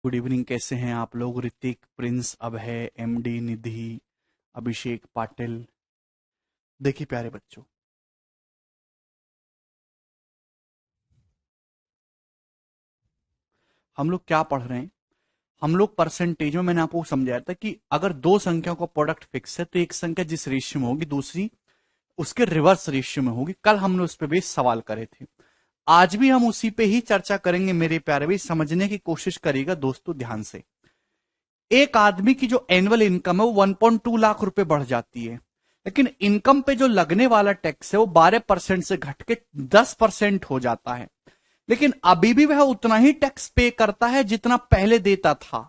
Good evening. कैसे हैं आप लोग? ऋतिक, प्रिंस, अभय, एमडी, निधि, अभिषेक, पाटिल। देखिए प्यारे बच्चों, हम लोग क्या पढ़ रहे हैं? हम लोग परसेंटेज में, मैंने आपको समझाया था कि अगर दो संख्याओं का प्रोडक्ट फिक्स है तो एक संख्या जिस रेशियो में होगी दूसरी उसके रिवर्स रेशियो में होगी। कल हमने उस पर भी सवाल करे थे। आज भी हम उसी पे ही चर्चा करेंगे मेरे प्यारे भाई। समझने की कोशिश करिएगा दोस्तों ध्यान से। एक आदमी की जो एनुअल इनकम है वो 1.2 लाख रुपए बढ़ जाती है, लेकिन इनकम पे जो लगने वाला टैक्स है वो 12% से घट के 10% हो जाता है। लेकिन अभी भी वह उतना ही टैक्स पे करता है जितना पहले देता था।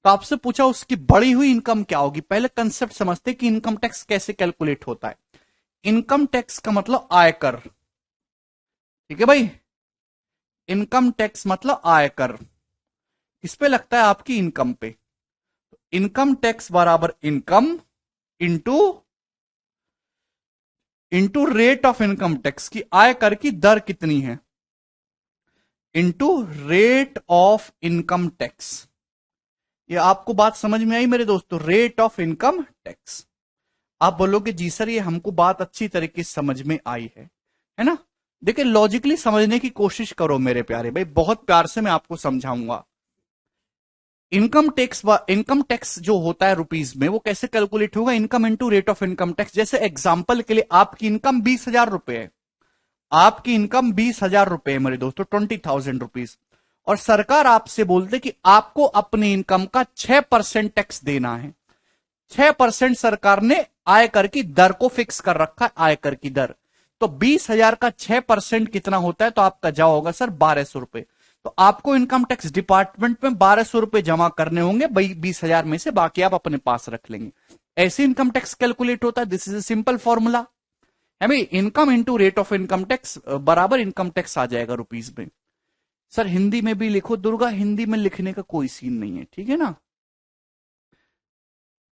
तो आपसे पूछा उसकी बढ़ी हुई इनकम क्या होगी। पहले कंसेप्ट समझते कि इनकम टैक्स कैसे कैलकुलेट होता है। इनकम टैक्स का मतलब आयकर, ठीक है भाई। इनकम टैक्स मतलब आयकर किस पे लगता है? आपकी इनकम पे। इनकम टैक्स बराबर income into rate of income tax की आयकर की दर कितनी है into rate of income tax. ये आपको बात समझ में आई मेरे दोस्तों? Rate of income tax. आप बोलोगे जी सर ये हमको बात अच्छी तरीके से समझ में आई है ना? देखिए लॉजिकली समझने की कोशिश करो मेरे प्यारे भाई, बहुत प्यार से मैं आपको समझाऊंगा। इनकम टैक्स जो होता है रुपीज में वो कैसे कैलकुलेट होगा? Income into rate of income tax. जैसे एग्जांपल के लिए आपकी इनकम 20,000 रुपए है। आपकी इनकम 20,000 रुपए है मेरे दोस्तों, 20,000 रुपीज। और सरकार आपसे बोलते कि आपको अपनी इनकम का 6% टैक्स देना है। 6% सरकार ने आयकर की दर को फिक्स कर रखा है, आयकर की दर। तो 20,000 का 6% कितना होता है? तो आपका जवाब होगा सर 1,200 रुपए। तो आपको इनकम टैक्स डिपार्टमेंट में 1,200 रुपए जमा करने होंगे 20,000 में से, बाकी आप अपने पास रख लेंगे। ऐसे इनकम टैक्स कैलकुलेट होता है। This is a simple formula है भाई। Income into rate of income tax बराबर इनकम टैक्स आ जाएगा रुपीज में। सर हिंदी में भी लिखो दुर्गा, हिंदी में लिखने का कोई सीन नहीं है, ठीक है ना?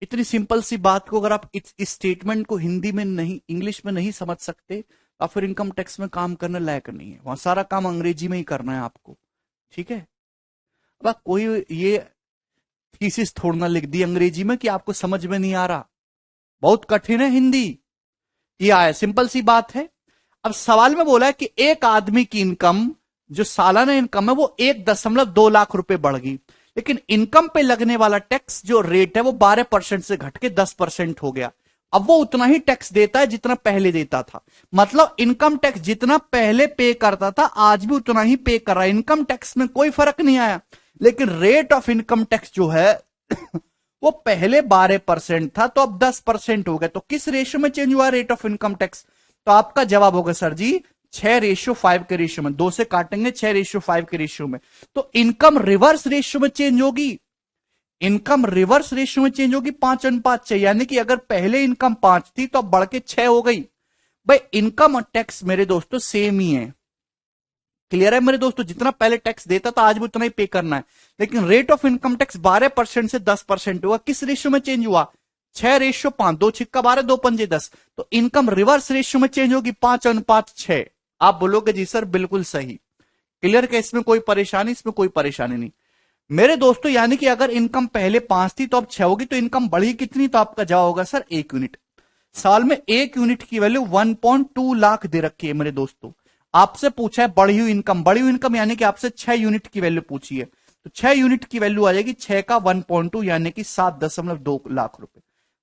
इतनी सिंपल सी बात को अगर आप इस स्टेटमेंट को हिंदी में नहीं, इंग्लिश में नहीं समझ सकते तो फिर इनकम टैक्स में काम करने लायक नहीं है। वहां सारा काम अंग्रेजी में ही करना है आपको, ठीक है? अब कोई ये थीसिस थोड़ा ना लिख दी अंग्रेजी में कि आपको समझ में नहीं आ रहा। बहुत कठिन है हिंदी। ये आया, सिंपल सी बात है। अब सवाल में बोला है कि एक आदमी की इनकम, जो सालाना इनकम है वो 1.2 लाख रुपए बढ़ गई, लेकिन इनकम पे लगने वाला टैक्स जो रेट है वो 12% से घट के 10% हो गया। अब वो उतना ही टैक्स देता है जितना पहले देता था। मतलब इनकम टैक्स जितना पहले पे करता था आज भी उतना ही पे कर रहा है। इनकम टैक्स में कोई फर्क नहीं आया, लेकिन रेट ऑफ इनकम टैक्स जो है वो पहले 12% था तो अब 10% हो गया। तो किस रेशियो में चेंज हुआ रेट ऑफ इनकम टैक्स? तो आपका जवाब होगा सर जी 6:5 के रेशियो में। 2 से काटेंगे 6:5 के रेशियो में। तो इनकम रिवर्स रेशियो में चेंज होगी। इनकम रिवर्स रेशियो में चेंज होगी 5:5। यानी कि अगर पहले इनकम 5 थी तो अब बढ़ के 6 हो गई। भाई इनकम और टैक्स मेरे दोस्तों सेम ही है। क्लियर है मेरे दोस्तों? जितना पहले टैक्स देता था आज भी उतना ही पे करना है, लेकिन रेट ऑफ इनकम टैक्स 12% से 10% हुआ। किस रेशियो में चेंज हुआ? 6:5। 2 छिक्का 12, 2 पंजे 10। तो इनकम रिवर्स रेशियो में चेंज होगी 5:6। आप बोलोगे जी सर बिल्कुल सही। क्लियर? क्या इसमें कोई परेशानी? इसमें कोई परेशानी नहीं मेरे दोस्तों। यानी कि अगर इनकम पहले 5 थी तो अब 6 होगी, तो इनकम बढ़ी कितनी? तो आपका जवाब होगा सर 1 यूनिट। साल में 1 यूनिट की वैल्यू 1.2 लाख दे रखी है मेरे दोस्तों। आपसे पूछा है बढ़ी हुई इनकम। बढ़ी हुई इनकम यानी कि आपसे 6 यूनिट की वैल्यू पूछी है, तो 6 यूनिट की वैल्यू आ जाएगी 6 का 1.2 यानी कि 7.2 लाख रुपए।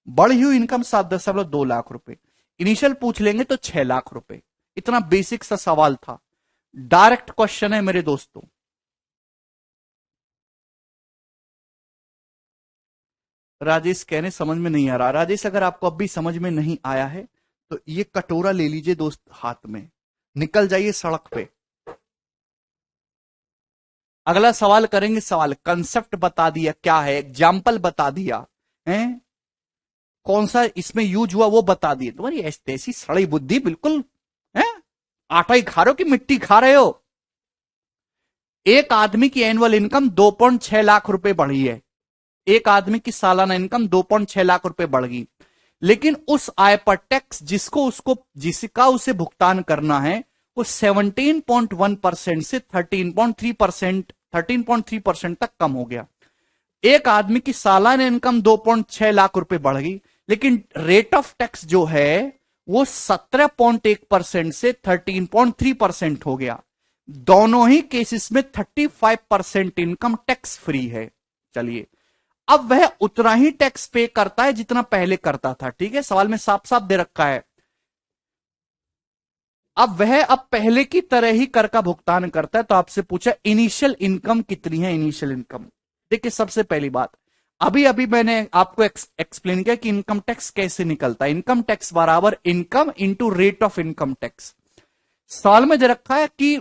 बढ़ी हुई इनकम 7.2 लाख रुपए। इनिशियल पूछ लेंगे तो 6 लाख रुपए। इतना बेसिक सा सवाल था, डायरेक्ट क्वेश्चन है मेरे दोस्तों। राजेश कहने समझ में नहीं आ रहा। राजेश अगर आपको अब भी समझ में नहीं आया है तो ये कटोरा ले लीजिए दोस्त हाथ में, निकल जाइए सड़क पे। अगला सवाल करेंगे। सवाल कंसेप्ट बता दिया क्या है, एग्जाम्पल बता दिया है, कौन सा इसमें यूज हुआ वो बता दिए। तुम्हारी ऐसी सड़ी बुद्धि बिल्कुल है। आटा ही खा रहे हो कि मिट्टी खा रहे हो? एक आदमी की एनुअल इनकम 2.6 लाख रुपए बढ़ी है। एक आदमी की सालाना इनकम 2.6 लाख रुपए बढ़ गई, लेकिन उस आय पर टैक्स जिसका उसे भुगतान करना है वो 17.1% से 13.3% 13.3% तक कम हो गया। एक आदमी की सालाना इनकम 2.6 लाख रुपए बढ़ गई, लेकिन रेट ऑफ टैक्स जो है वो 17.1% से 13.3% हो गया। दोनों ही केसेस में 35% इनकम टैक्स फ्री है। चलिए, अब वह उतना ही टैक्स पे करता है जितना पहले करता था। ठीक है, सवाल में साफ साफ दे रखा है। अब पहले की तरह ही कर का भुगतान करता है। तो आपसे पूछा इनिशियल इनकम कितनी है। इनिशियल इनकम देखिए, सबसे पहली बात, अभी अभी मैंने आपको एक्सप्लेन किया कि इनकम टैक्स कैसे निकलता है। इनकम टैक्स बराबर income into rate of income tax. सवाल में दे रखा है कि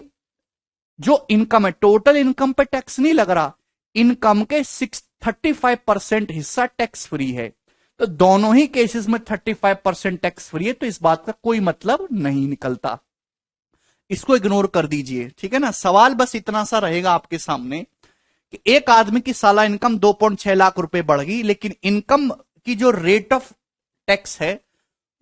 जो इनकम है, टोटल इनकम पे टैक्स नहीं लग रहा, इनकम के 35% हिस्सा टैक्स फ्री है। तो दोनों ही केसेस में 35% टैक्स फ्री है, तो इस बात का कोई मतलब नहीं निकलता। इसको इग्नोर कर दीजिए, ठीक है ना। सवाल बस इतना सा रहेगा आपके सामने कि एक आदमी की साला इनकम 2.6 लाख रुपए बढ़ गई, लेकिन इनकम की जो रेट ऑफ टैक्स है,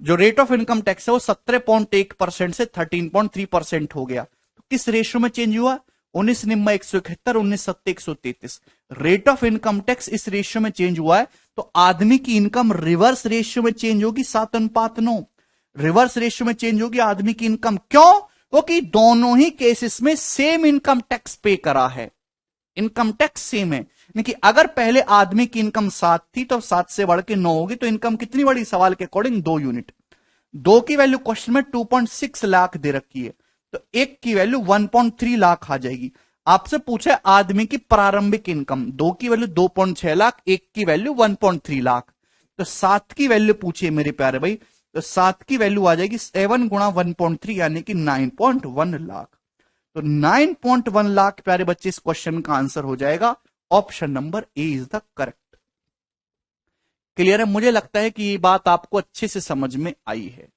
जो रेट ऑफ इनकम टैक्स है वो 17.1% से 13.3% हो गया। तो किस रेशियो में चेंज हुआ? 19/171, 19/133। रेट ऑफ इनकम टैक्स इस रेशियो में चेंज हुआ है, तो आदमी की इनकम रिवर्स रेशियो में चेंज होगी, 7:9। रिवर्स रेशियो में चेंज होगी आदमी की इनकम। क्यों? क्योंकि दोनों ही केसेस में सेम इनकम टैक्स पे करा है। इनकम टैक्स सेम है। यानी कि अगर पहले आदमी की इनकम 7 थी तो 7 से बढ़ के 9 होगी, तो इनकम कितनी बढ़ी? सवाल के अकॉर्डिंग 2 यूनिट। 2 की वैल्यू क्वेश्चन में 2.6 लाख दे रखी है, तो 1 की वैल्यू 1.3 लाख आ जाएगी। आपसे पूछा आदमी की प्रारंभिक इनकम, 2 की वैल्यू 2.6 लाख, 1 की वैल्यू 1.3 लाख। तो 7 की वैल्यू पूछिए मेरे प्यारे भाई, तो 7 की वैल्यू आ जाएगी 7 गुणा 1.3 यानी कि 9.1 लाख। तो 9.1 लाख प्यारे बच्चे इस क्वेश्चन का आंसर हो जाएगा। Option number A is the correct. Clear है? मुझे लगता है कि ये बात आपको अच्छे से समझ में आई है।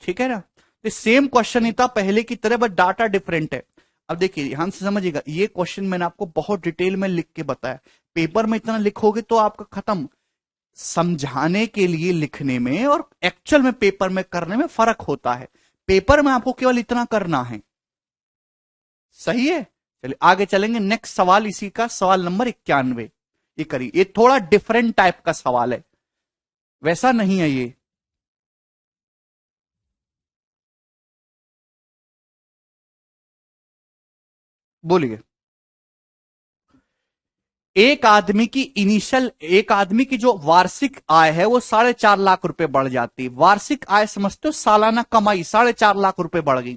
ठीक है ना। तो सेम क्वेश्चन ही था पहले की तरह, बट डाटा डिफरेंट है। अब देखिए ध्यान से समझिएगा, ये क्वेश्चन मैंने आपको बहुत डिटेल में लिख के बताया। पेपर में इतना लिखोगे तो आपका खत्म। समझाने के लिए लिखने में और एक्चुअल में पेपर में करने में फर्क होता है। पेपर में आपको केवल इतना करना है। सही है। चलिए आगे चलेंगे। नेक्स्ट सवाल इसी का, सवाल नंबर 91। ये करिए, ये थोड़ा डिफरेंट टाइप का सवाल है, वैसा नहीं है ये। बोलिए। एक आदमी की जो वार्षिक आय है वो 4.5 लाख रुपए बढ़ जाती है। वार्षिक आय समझते हो, सालाना कमाई 4.5 लाख रुपए बढ़ गई,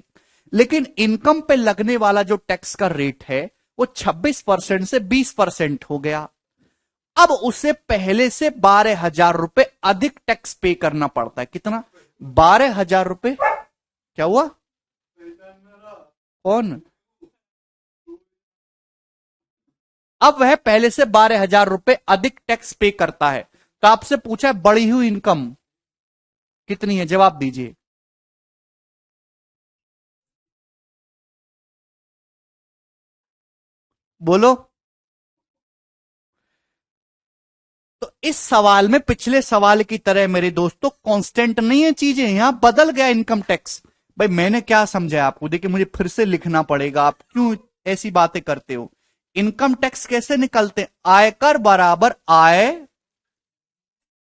लेकिन इनकम पे लगने वाला जो टैक्स का रेट है वो 26% से 20% हो गया। अब उसे पहले से 12,000 रुपए अधिक टैक्स पे करना पड़ता है। कितना? 12,000 रुपए। क्या हुआ? कौन? अब वह पहले से 12,000 रुपए अधिक टैक्स पे करता है। तो आपसे पूछा है बढ़ी हुई इनकम कितनी है, जवाब दीजिए। बोलो। तो इस सवाल में पिछले सवाल की तरह मेरे दोस्तों कांस्टेंट नहीं है चीजें, यहां बदल गया इनकम टैक्स। भाई मैंने क्या समझाया आपको? देखिए मुझे फिर से लिखना पड़ेगा, आप क्यों ऐसी बातें करते हो। इनकम टैक्स कैसे निकलते हैं? आयकर बराबर आय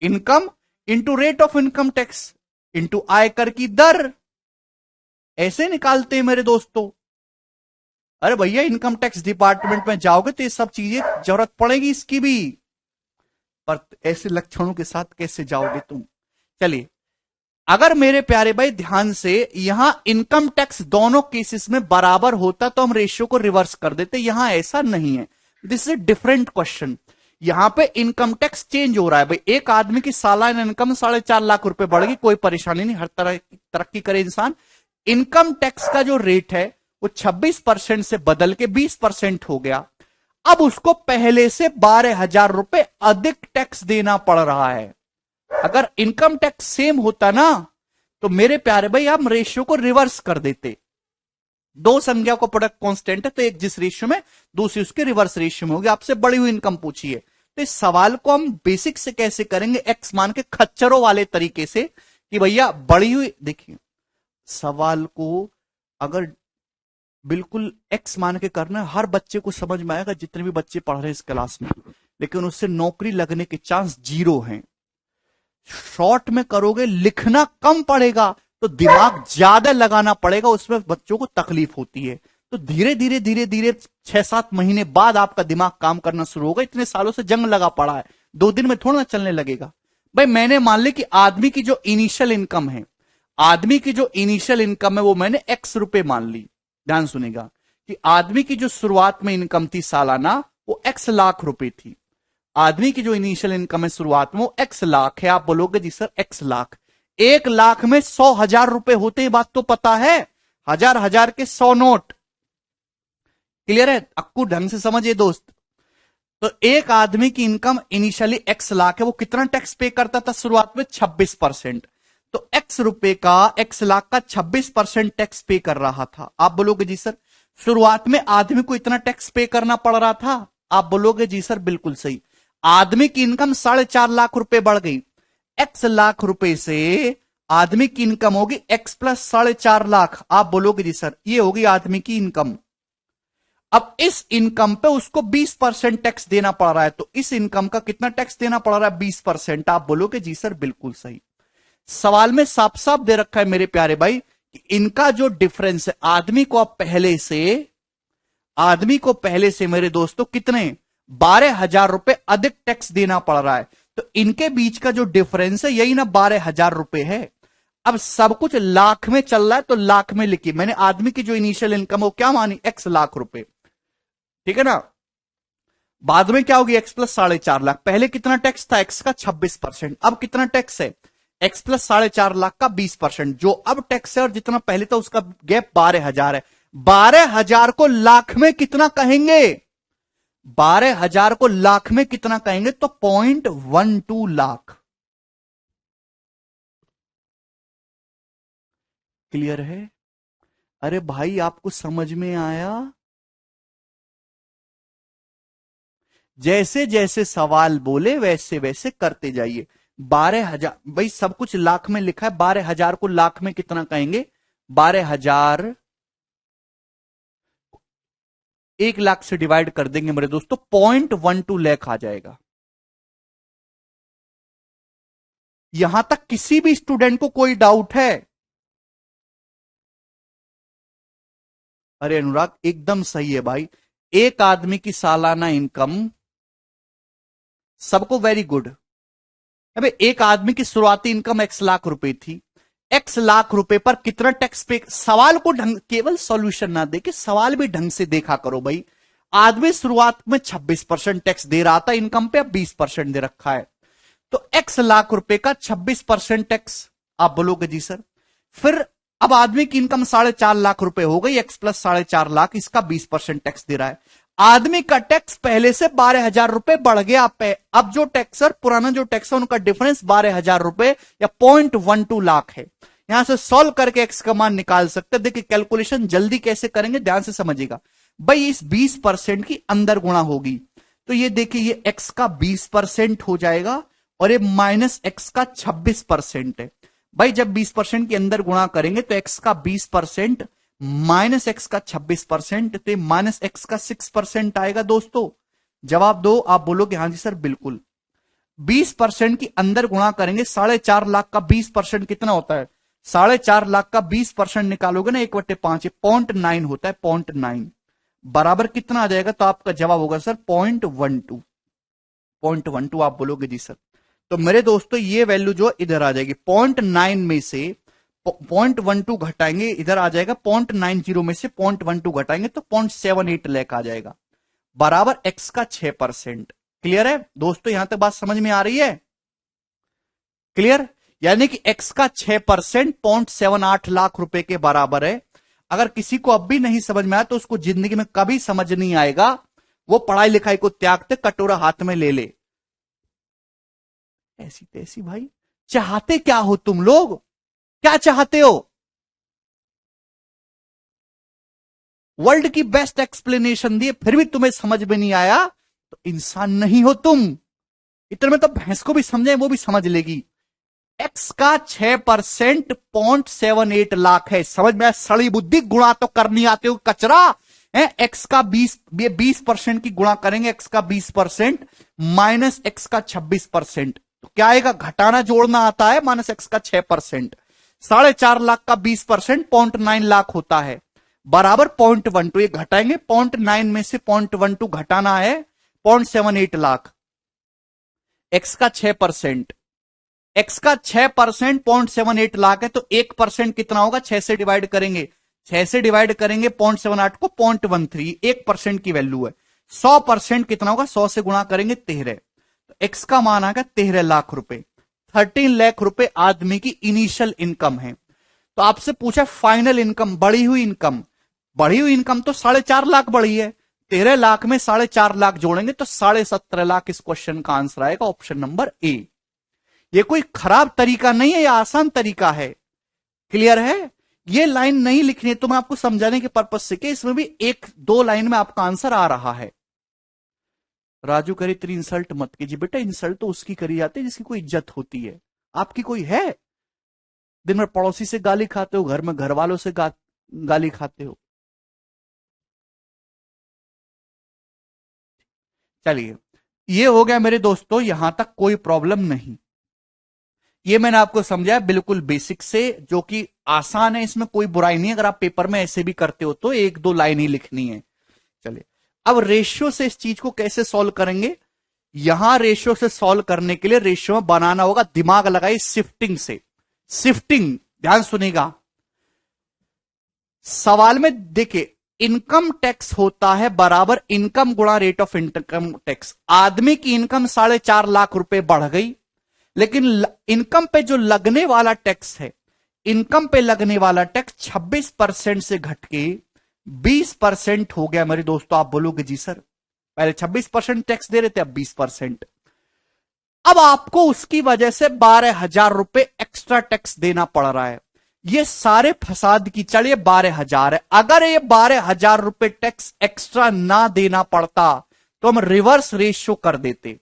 income into rate of income tax into आयकर की दर, ऐसे निकालते हैं मेरे दोस्तों। अरे भैया इनकम टैक्स डिपार्टमेंट में जाओगे तो ये सब चीजें जरूरत पड़ेगी इसकी भी, पर ऐसे लक्षणों के साथ कैसे जाओगे तुम। चलिए, अगर मेरे प्यारे भाई ध्यान से, यहां इनकम टैक्स दोनों केसेस में बराबर होता तो हम रेशियो को रिवर्स कर देते, यहां ऐसा नहीं है। This is different question. यहां पे इनकम टैक्स चेंज हो रहा है। भाई एक आदमी की सालाना इनकम 4.5 लाख रुपए बढ़ गई, कोई परेशानी नहीं, हर तरह की तरक्की करे इंसान। इनकम टैक्स का जो रेट है वो 26% से बदल के 20% हो गया। अब उसको पहले से 12,000 रुपए अधिक टैक्स देना पड़ रहा है। अगर इनकम टैक्स सेम होता ना, तो मेरे प्यारे भाई हम रेशियो को रिवर्स कर देते। दो संख्या को प्रोडक्ट कांस्टेंट है, तो एक जिस रेशियो में, दूसरी उसके रिवर्स रेशियो में होगी। आपसे बढ़ी हुई इनकम पूछी है, तो इस सवाल को हम बेसिक से कैसे करेंगे? एक्स मान के खच्चरों वाले तरीके से कि भैया बढ़ी हुई। देखिए सवाल को अगर बिल्कुल एक्स मान के करना है। हर बच्चे को समझ में आएगा, जितने भी बच्चे पढ़ रहे हैं इस क्लास में, लेकिन उससे नौकरी लगने के चांस जीरो हैं। शॉर्ट में करोगे, लिखना कम पड़ेगा तो दिमाग ज्यादा लगाना पड़ेगा, उसमें बच्चों को तकलीफ होती है। तो धीरे धीरे धीरे धीरे 6-7 महीने बाद आपका दिमाग काम करना शुरू होगा। इतने सालों से जंग लगा पड़ा है, 2 दिन में थोड़ा ना चलने लगेगा। भाई मैंने मान ली कि आदमी की जो इनिशियल इनकम है, आदमी की जो इनिशियल इनकम है वो मैंने एक्स रुपए मान ली। ध्यान सुनेगा कि आदमी की जो शुरुआत में इनकम थी सालाना, वो एक्स लाख रुपए थी। आदमी की जो इनिशियल इनकम है शुरुआत में वो एक्स लाख है। आप बोलोगे जी सर एक्स लाख, 1 लाख में 100,000 रुपए होते हैं, बात तो पता है। हजार हजार के 100 नोट। क्लियर है? अक्कू ढंग से समझिए दोस्त। तो एक आदमी की इनकम इनिशियली एक्स लाख है, वो कितना टैक्स पे करता था शुरुआत में? 26%। तो एक्स रुपए का, एक्स लाख का 26% टैक्स पे कर रहा था। आप बोलोगे जी सर शुरुआत में आदमी को इतना टैक्स पे करना पड़ रहा था? आप बोलोगे जी सर बिल्कुल सही। आदमी की इनकम 4.5 लाख रुपए बढ़ गई। एक्स लाख रुपए से आदमी की इनकम होगी एक्स प्लस 4.5 लाख। आप बोलोगे जी सर ये होगी आदमी की इनकम। अब इस इनकम पे उसको 20% टैक्स देना पड़ रहा है, तो इस इनकम का कितना टैक्स देना पड़ रहा है? 20%। आप बोलोगे जी सर बिल्कुल सही। सवाल में साफ साफ दे रखा है मेरे प्यारे भाई कि इनका जो डिफरेंस है, आदमी को अब पहले से मेरे दोस्तों कितने 12,000 रुपए अधिक टैक्स देना पड़ रहा है। तो इनके बीच का जो डिफरेंस है यही ना 12,000 रुपए है। अब सब कुछ लाख में चल रहा है तो लाख में लिखिए। मैंने आदमी की जो इनिशियल इनकम है वो क्या मानी? एक्स लाख रुपए, ठीक है ना। बाद में क्या होगी? X plus 4.5 lakh. पहले कितना टैक्स था? एक्स का 26%। अब कितना टैक्स है? एक्स प्लस 4.5 लाख का 20%। जो अब टैक्स है और जितना पहले था उसका गैप 12,000 है। 12,000 को लाख में कितना कहेंगे? 12,000 को लाख में कितना कहेंगे? तो 0.12 लाख। क्लियर है? अरे भाई आपको समझ में आया? जैसे जैसे सवाल बोले वैसे वैसे करते जाइए। 12,000 भाई सब कुछ लाख में लिखा है, 12,000 को लाख में कितना कहेंगे? 12,000 1 लाख से डिवाइड कर देंगे मेरे दोस्तों, 0.12 लाख आ जाएगा। यहां तक किसी भी स्टूडेंट को कोई डाउट है? अरे अनुराग एकदम सही है भाई। एक आदमी की सालाना इनकम, सबको वेरी गुड। अबे एक आदमी की शुरुआती इनकम एक्स लाख रुपए थी। एक्स लाख रुपए पर कितना टैक्स पे? सवाल को ढंग, केवल सॉल्यूशन ना देके सवाल भी ढंग से देखा करो भाई। आदमी शुरुआत में 26% टैक्स दे रहा था इनकम पे, अब 20% दे रखा है। तो एक्स लाख रुपए का 26% टैक्स। आप बोलोगे जी सर। फिर अब आदमी की इनकम 4.5 लाख रुपए हो गई, एक्स प्लस 4.5 लाख, इसका 20% टैक्स दे रहा है। आदमी का टैक्स पहले से 12,000 रुपए बढ़ गया पे। अब जो टैक्स है पुराना जो टैक्स है उनका डिफरेंस 12,000 रुपए या 0.12 लाख है। यहां से सॉल्व करके एक्स का मान निकाल सकते हैं। देखिए कैलकुलेशन जल्दी कैसे करेंगे, ध्यान से समझिएगा भाई। इस 20% की अंदर गुणा होगी, तो ये देखिए ये एक्स का 20% हो जाएगा और ये माइनस एक्स का 26% है। भाई जब 20% के अंदर गुणा करेंगे तो एक्स का 20% माइनस एक्स का 26%, तो माइनस एक्स का 6% आएगा दोस्तों। जवाब दो। आप बोलोगे हाँ जी सर बिल्कुल। 20% की अंदर गुणा करेंगे, 4.5 लाख का 20% कितना होता है? 4.5 लाख का 20% निकालोगे ना 1/5, 0.9 होता है, 0.9 बराबर कितना आ जाएगा? तो आपका जवाब होगा सर 0.12। 0.12 आप बोलोगे जी सर। तो मेरे दोस्तों ये वैल्यू जो इधर आ जाएगी, 0.9 में से 0.12 घटाएंगे, इधर आ जाएगा 0.90 में से 0.12 घटाएंगे तो 0.78 लाख आ जाएगा, बराबर एक्स का 6%। क्लियर है दोस्तों? यहां तक बात समझ में आ रही है? क्लियर? यानी कि एक्स का 6% 0.78 लाख रुपए के बराबर है। अगर किसी को अब भी नहीं समझ में आया तो उसको जिंदगी में कभी समझ नहीं आएगा, वो पढ़ाई लिखाई को त्यागते कटोरा हाथ में ले ले। ऐसी तैसी भाई, चाहते क्या हो तुम लोग? क्या चाहते हो? वर्ल्ड की बेस्ट एक्सप्लेनेशन दिए फिर भी तुम्हें समझ में नहीं आया तो इंसान नहीं हो तुम। इतने में तो भैंस को भी समझे, वो भी समझ लेगी। एक्स का 6% 0.78 है। समझ में सड़ी बुद्धि, गुणा तो करनी आते हो कचरा है। एक्स का 20% की गुणा करेंगे, एक्स का 20% माइनस एक्स का 26%, तो क्या आएगा? घटाना जोड़ना आता है, माइनस एक्स का 6%। 4.5 लाख का 20% 0.9 लाख होता है, बराबर 0.12। ये घटाएंगे, 0.9 में से 0.12 घटाना है, 0.78 लाख। एक्स का 6%, एक्स का 6% 0.78 लाख है, तो 1% कितना होगा? 6 से डिवाइड करेंगे, 6 से डिवाइड करेंगे 0.78 को 0.13, 1% की वैल्यू है। 100% कितना होगा? 100 से गुणा करेंगे 13, तो एक्स का मान आएगा 13 लाख रुपए। 13 लाख रुपए आदमी की इनिशियल इनकम है। तो आपसे पूछा फाइनल इनकम, बढ़ी हुई इनकम। बढ़ी हुई इनकम तो 4.5 लाख बढ़ी है, 13 लाख में 4.5 लाख जोड़ेंगे तो 17.5 लाख इस क्वेश्चन का आंसर आएगा, ऑप्शन नंबर ए। ये कोई खराब तरीका नहीं है, ये आसान तरीका है। क्लियर है? ये लाइन नहीं लिखनी है तो मैं आपको समझाने के पर्पज से कि इसमें भी 1-2 लाइन में आपका आंसर आ रहा है। राजू करे तेरी इंसल्ट मत कीजिए बेटा, इंसल्ट तो उसकी करी जाती है जिसकी कोई इज्जत होती है। आपकी कोई है? दिन भर पड़ोसी से गाली खाते हो, घर में घर वालों से गाली खाते हो। चलिए, ये हो गया मेरे दोस्तों, यहां तक कोई प्रॉब्लम नहीं। ये मैंने आपको समझाया बिल्कुल बेसिक से, जो कि आसान है, इसमें कोई बुराई नहीं है। अगर आप पेपर में ऐसे भी करते हो तो 1-2 लाइन ही लिखनी है। चलिए, अब रेशियो से इस चीज को कैसे सॉल्व करेंगे? यहां रेशियो से सॉल्व करने के लिए रेशियो बनाना होगा, दिमाग लगाइए, शिफ्टिंग से। शिफ्टिंग, ध्यान सुनिएगा। सवाल में देखिए, इनकम टैक्स होता है बराबर इनकम गुणा रेट ऑफ इनकम टैक्स। आदमी की इनकम 4.5 लाख रुपए बढ़ गई, लेकिन इनकम पे जो लगने वाला टैक्स है, इनकम पे लगने वाला टैक्स 26% से घट के 20% हो गया। मेरे दोस्तों आप बोलोगे जी सर, पहले 26% टैक्स दे रहे थे, अब 20%। अब आपको उसकी वजह से 12,000 रुपए एक्स्ट्रा टैक्स देना पड़ रहा है। ये सारे फसाद की चढ़, ये 12,000 है। अगर ये 12,000 रुपए टैक्स एक्स्ट्रा ना देना पड़ता तो हम रिवर्स रेशियो कर देते।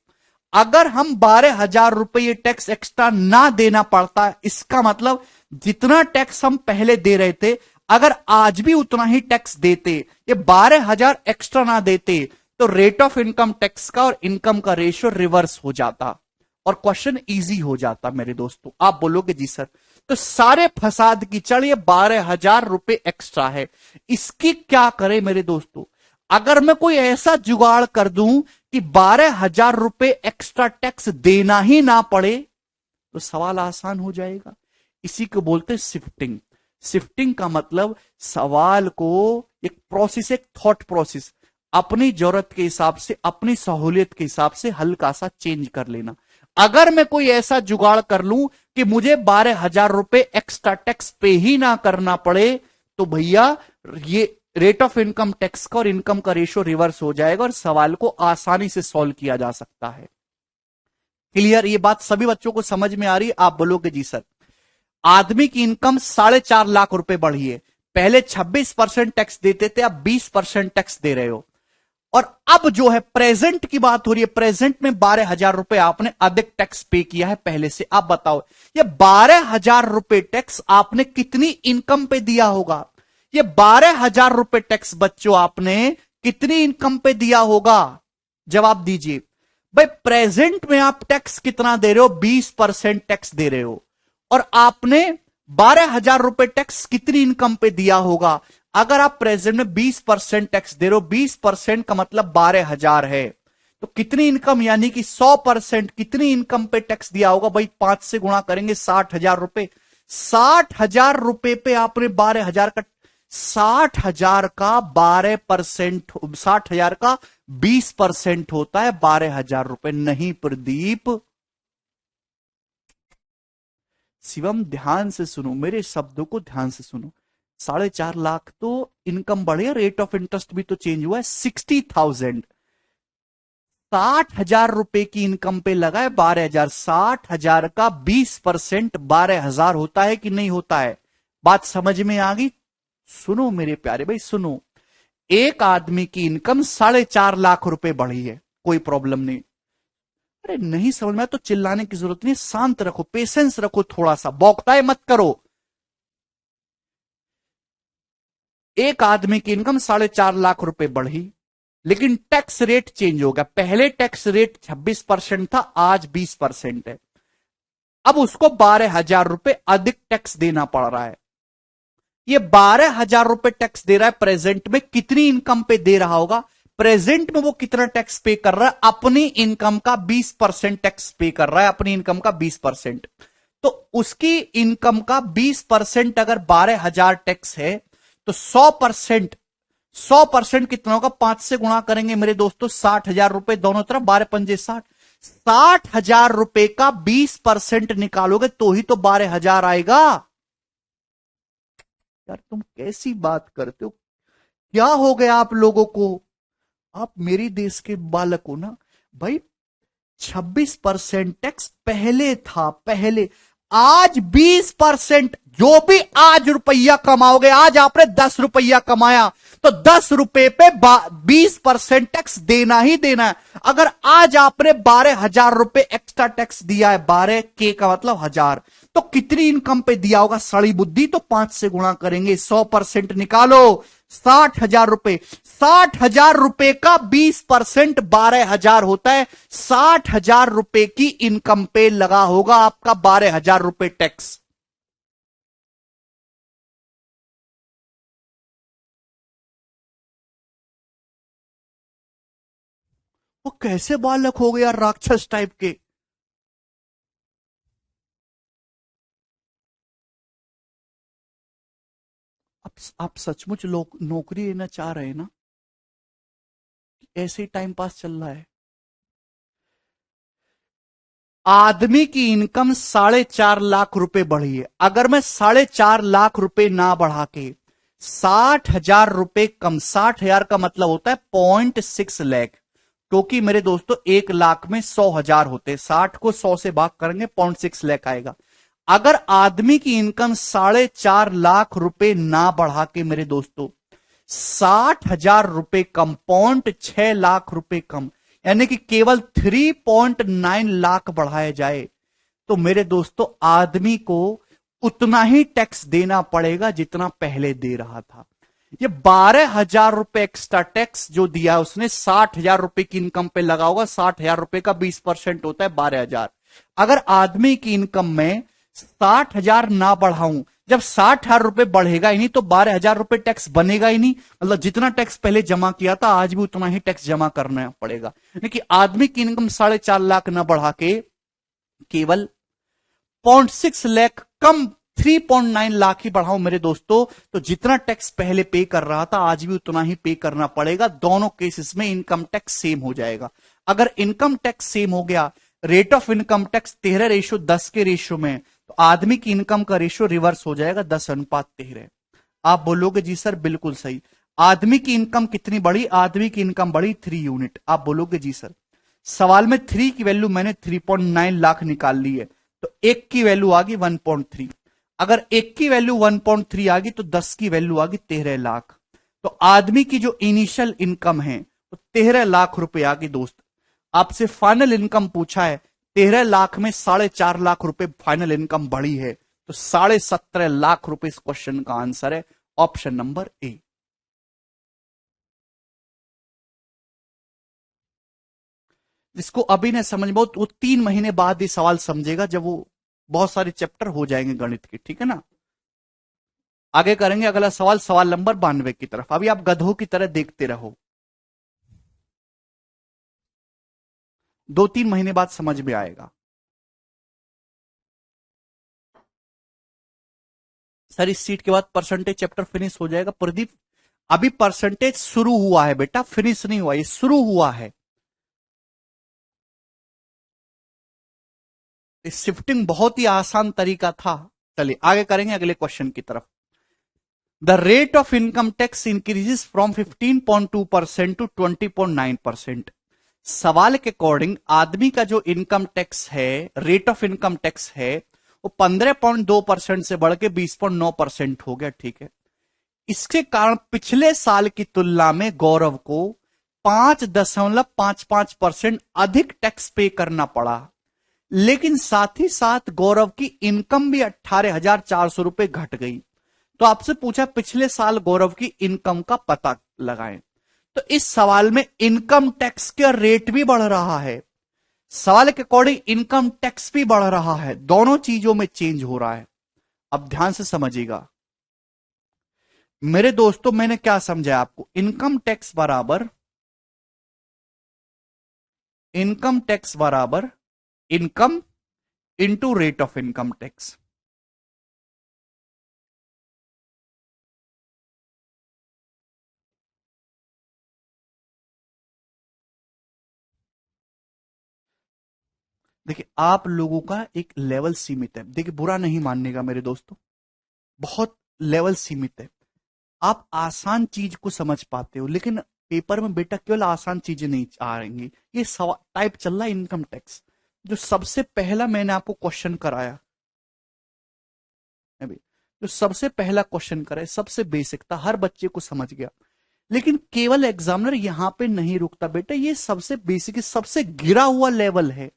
अगर हम 12,000 रुपए ये टैक्स एक्स्ट्रा ना देना पड़ता, इसका मतलब जितना टैक्स हम पहले दे रहे थे, अगर आज भी उतना ही टैक्स देते, ये 12,000 एक्स्ट्रा ना देते, तो रेट ऑफ इनकम टैक्स का और इनकम का रेशियो रिवर्स हो जाता और क्वेश्चन इजी हो जाता। मेरे दोस्तों आप बोलोगे जी सर, तो सारे फसाद की चढ़ ये 12,000 रुपए एक्स्ट्रा है, इसकी क्या करें मेरे दोस्तों? अगर मैं कोई ऐसा जुगाड़ कर दूं कि 12,000 रुपए एक्स्ट्रा टैक्स देना ही ना पड़े, तो सवाल आसान हो जाएगा। इसी को बोलते हैं शिफ्टिंग। शिफ्टिंग का मतलब सवाल को एक प्रोसेस, एक थॉट प्रोसेस, अपनी जरूरत के हिसाब से, अपनी सहूलियत के हिसाब से हल्का सा चेंज कर लेना। अगर मैं कोई ऐसा जुगाड़ कर लूं कि मुझे 12,000 रुपए एक्स्ट्रा टैक्स पे ही ना करना पड़े, तो भैया ये रेट ऑफ इनकम टैक्स का और इनकम का रेशियो रिवर्स हो जाएगा और सवाल को आसानी से सॉल्व किया जा सकता है। क्लियर? ये बात सभी बच्चों को समझ में आ रही है? आप बोलोगे जी सर। आदमी की इनकम 4.5 लाख रुपए बढ़ी है, पहले 26% टैक्स देते थे, अब 20% टैक्स दे रहे हो। और अब जो है प्रेजेंट की बात हो रही है, प्रेजेंट में 12,000 रुपए आपने अधिक टैक्स पे किया है पहले से। आप बताओ, ये 12,000 रुपए टैक्स आपने कितनी इनकम पे दिया होगा? ये 12,000 रुपए टैक्स बच्चों आपने कितनी इनकम पे दिया होगा? जवाब दीजिए भाई। प्रेजेंट में आप टैक्स कितना दे रहे हो? 20% टैक्स दे रहे हो, और आपने 12,000 रुपए टैक्स कितनी इनकम पे दिया होगा? अगर आप प्रेजेंट में 20% टैक्स दे रहे हो, 20% का मतलब 12,000 है, तो कितनी इनकम, यानी कि 100% कितनी इनकम पे टैक्स दिया होगा भाई? 5 से गुणा करेंगे, 60,000 रुपए। 60,000 रुपए पे आपने 12,000 का, 60,000 का 12%, 60,000 का 20% होता है 12,000 रुपए। नहीं प्रदीप, शिवम ध्यान से सुनो, मेरे शब्दों को ध्यान से सुनो। 4.5 लाख तो इनकम बढ़े, रेट ऑफ इंटरेस्ट भी तो चेंज हुआ है, 60,000। 60,000 रुपए की इनकम पे लगा है 12,000। 60,000 का 20% 12,000 होता है कि नहीं होता है? बात समझ में आ गई? सुनो मेरे प्यारे भाई, सुनो। एक आदमी की इनकम 4.5 लाख रुपए बढ़ी है, कोई प्रॉब्लम नहीं। अरे नहीं समझ में आया तो चिल्लाने की जरूरत नहीं, शांत रखो, पेशेंस रखो, थोड़ा सा बौखलाए मत करो। एक आदमी की इनकम 4.5 लाख रुपए बढ़ी, लेकिन टैक्स रेट चेंज हो गया। पहले टैक्स रेट 26% था, आज 20% है। अब उसको 12,000 रुपए अधिक टैक्स देना पड़ रहा है। ये 12,000 रुपए टैक्स दे रहा है, प्रेजेंट में कितनी इनकम पे दे रहा होगा? प्रेजेंट में वो कितना टैक्स पे कर रहा है? अपनी इनकम का 20% टैक्स पे कर रहा है, अपनी इनकम का 20%। तो उसकी इनकम का 20% अगर 12,000 टैक्स है, तो 100%, 100% कितना होगा? 5 से गुणा करेंगे मेरे दोस्तों, 60,000 रुपए दोनों तरफ, 12 पंजे 60, 60,000 रुपए का 20% निकालोगे तो ही तो 12,000 आएगा। यार तुम कैसी बात करते हो? क्या हो गया आप लोगों को? आप मेरी देश के बालक हो ना भाई। 26% टैक्स पहले था, पहले। आज 20%। जो भी आज रुपया कमाओगे, आज आपने 10 रुपया कमाया तो 10 रुपए पे 20% टैक्स देना ही देना है। अगर आज आपने 12,000 रुपए एक्स्ट्रा टैक्स दिया है, 12 के का मतलब 1000, तो कितनी इनकम पे दिया होगा? सड़ी बुद्धि। तो 5 से गुणा करेंगे, 100% निकालो, 60,000 रुपए। 60,000 रुपए का 20% 12,000 होता है। 60,000 रुपए की इनकम पे लगा होगा आपका 12,000 रुपए टैक्स। वो कैसे बालक हो गया राक्षस टाइप के? आप सचमुच लोग नौकरी लेना चाह रहे हैं ना? ऐसे ही टाइम पास चल रहा है? आदमी की इनकम 4.5 लाख रुपए बढ़ी है। अगर मैं 4.5 लाख रुपए ना बढ़ा के 60,000 रुपए कम, 60,000 का मतलब होता है 0.6 लाख, क्योंकि मेरे दोस्तों 1 लाख में 100,000 होते हैं, 60 को 100 से भाग करेंगे 0.6 लाख आएगा। अगर आदमी की इनकम 4.5 लाख रुपए ना बढ़ा के मेरे दोस्तों 60,000 रुपए कम, 0.6 लाख रुपए कम, यानी कि केवल 3.9 लाख बढ़ाया जाए, तो मेरे दोस्तों आदमी को उतना ही टैक्स देना पड़ेगा जितना पहले दे रहा था। ये 12,000 रुपए एक्स्ट्रा टैक्स जो दिया है उसने, 60,000 रुपए की इनकम पे लगा होगा। 60,000 रुपए का 20% होता है 12,000। अगर आदमी की इनकम में 60,000 ना बढ़ाऊं, जब 60,000 रुपए बढ़ेगा ही नहीं तो 12,000 रुपए टैक्स बनेगा ही नहीं। मतलब जितना टैक्स पहले जमा किया था आज भी उतना ही टैक्स जमा करना पड़ेगा। लेकिन आदमी की इनकम 4.5 लाख ना बढ़ा के केवल 0.6 लाख कम, 3.9 लाख ही बढ़ाऊं मेरे दोस्तों, तो जितना टैक्स पहले पे कर रहा था आज भी उतना ही पे करना पड़ेगा। दोनों केसेस में इनकम टैक्स सेम हो जाएगा। अगर इनकम टैक्स सेम हो गया, रेट ऑफ इनकम टैक्स 13:10 के रेशियो में, तो आदमी की इनकम का रेशियो रिवर्स हो जाएगा, 10:13। आप बोलोगे जी सर बिल्कुल सही। आदमी की इनकम कितनी बढ़ी? आदमी की इनकम बढ़ी 3 यूनिट। आप बोलोगे जी सर, सवाल में 3 की वैल्यू मैंने 3.9 लाख निकाल ली है, तो एक की वैल्यू आ गई 1.3। अगर एक की वैल्यू 1.3 आ गई तो 10 की वैल्यू आ गई 13 लाख। तो आदमी की जो इनिशियल इनकम है वो 13 लाख रुपए आ गई। दोस्त आपसे फाइनल इनकम पूछा है, 13 लाख में 4.5 लाख रुपए फाइनल इनकम बढ़ी है, तो 17.5 लाख रुपए इस क्वेश्चन का आंसर है, ऑप्शन नंबर ए। जिसको अभी ने समझ में, वो 3 महीने बाद ये सवाल समझेगा जब वो बहुत सारे चैप्टर हो जाएंगे गणित के, ठीक है ना। आगे करेंगे अगला सवाल, सवाल नंबर 92 की तरफ। अभी आप गधों की तरह देखते रहो, 2-3 महीने बाद समझ में आएगा। सर इस सीट के बाद परसेंटेज चैप्टर फिनिश हो जाएगा। प्रदीप अभी परसेंटेज शुरू हुआ है बेटा, फिनिश नहीं हुआ, ये शुरू हुआ है। शिफ्टिंग बहुत ही आसान तरीका था। चलिए आगे करेंगे अगले क्वेश्चन की तरफ। The rate of income tax increases from 15.2% to 20.9%। सवाल के अकॉर्डिंग आदमी का जो इनकम टैक्स है, रेट ऑफ इनकम टैक्स है, वो 15.2% से बढ़ के 20.9% हो गया, ठीक है। इसके कारण पिछले साल की तुलना में गौरव को 5.55% अधिक टैक्स पे करना पड़ा। लेकिन साथ ही साथ गौरव की इनकम भी 18,400 रुपए घट गई। तो आपसे पूछा पिछले साल गौरव की इनकम का पता लगाएं। तो इस सवाल में इनकम टैक्स का रेट भी बढ़ रहा है, सवाल के अकॉर्डिंग इनकम टैक्स भी बढ़ रहा है, दोनों चीजों में चेंज हो रहा है। अब ध्यान से समझिएगा मेरे दोस्तों, मैंने क्या समझा आपको। इनकम टैक्स बराबर income into rate of income tax. देखिए आप लोगों का एक लेवल सीमित है, देखिए बुरा नहीं मानने का मेरे दोस्तों, बहुत लेवल सीमित है। आप आसान चीज को समझ पाते हो, लेकिन पेपर में बेटा केवल आसान चीजें नहीं आ रही। ये टाइप चल रहा है इनकम टैक्स। जो सबसे पहला मैंने आपको क्वेश्चन कराया, अभी जो सबसे पहला क्वेश्चन कराया सबसे बेसिक था, हर बच्चे को समझ गया। लेकिन केवल एग्जामिनर यहां पे नहीं रुकता बेटा, ये सबसे बेसिक सबसे गिरा हुआ लेवल है।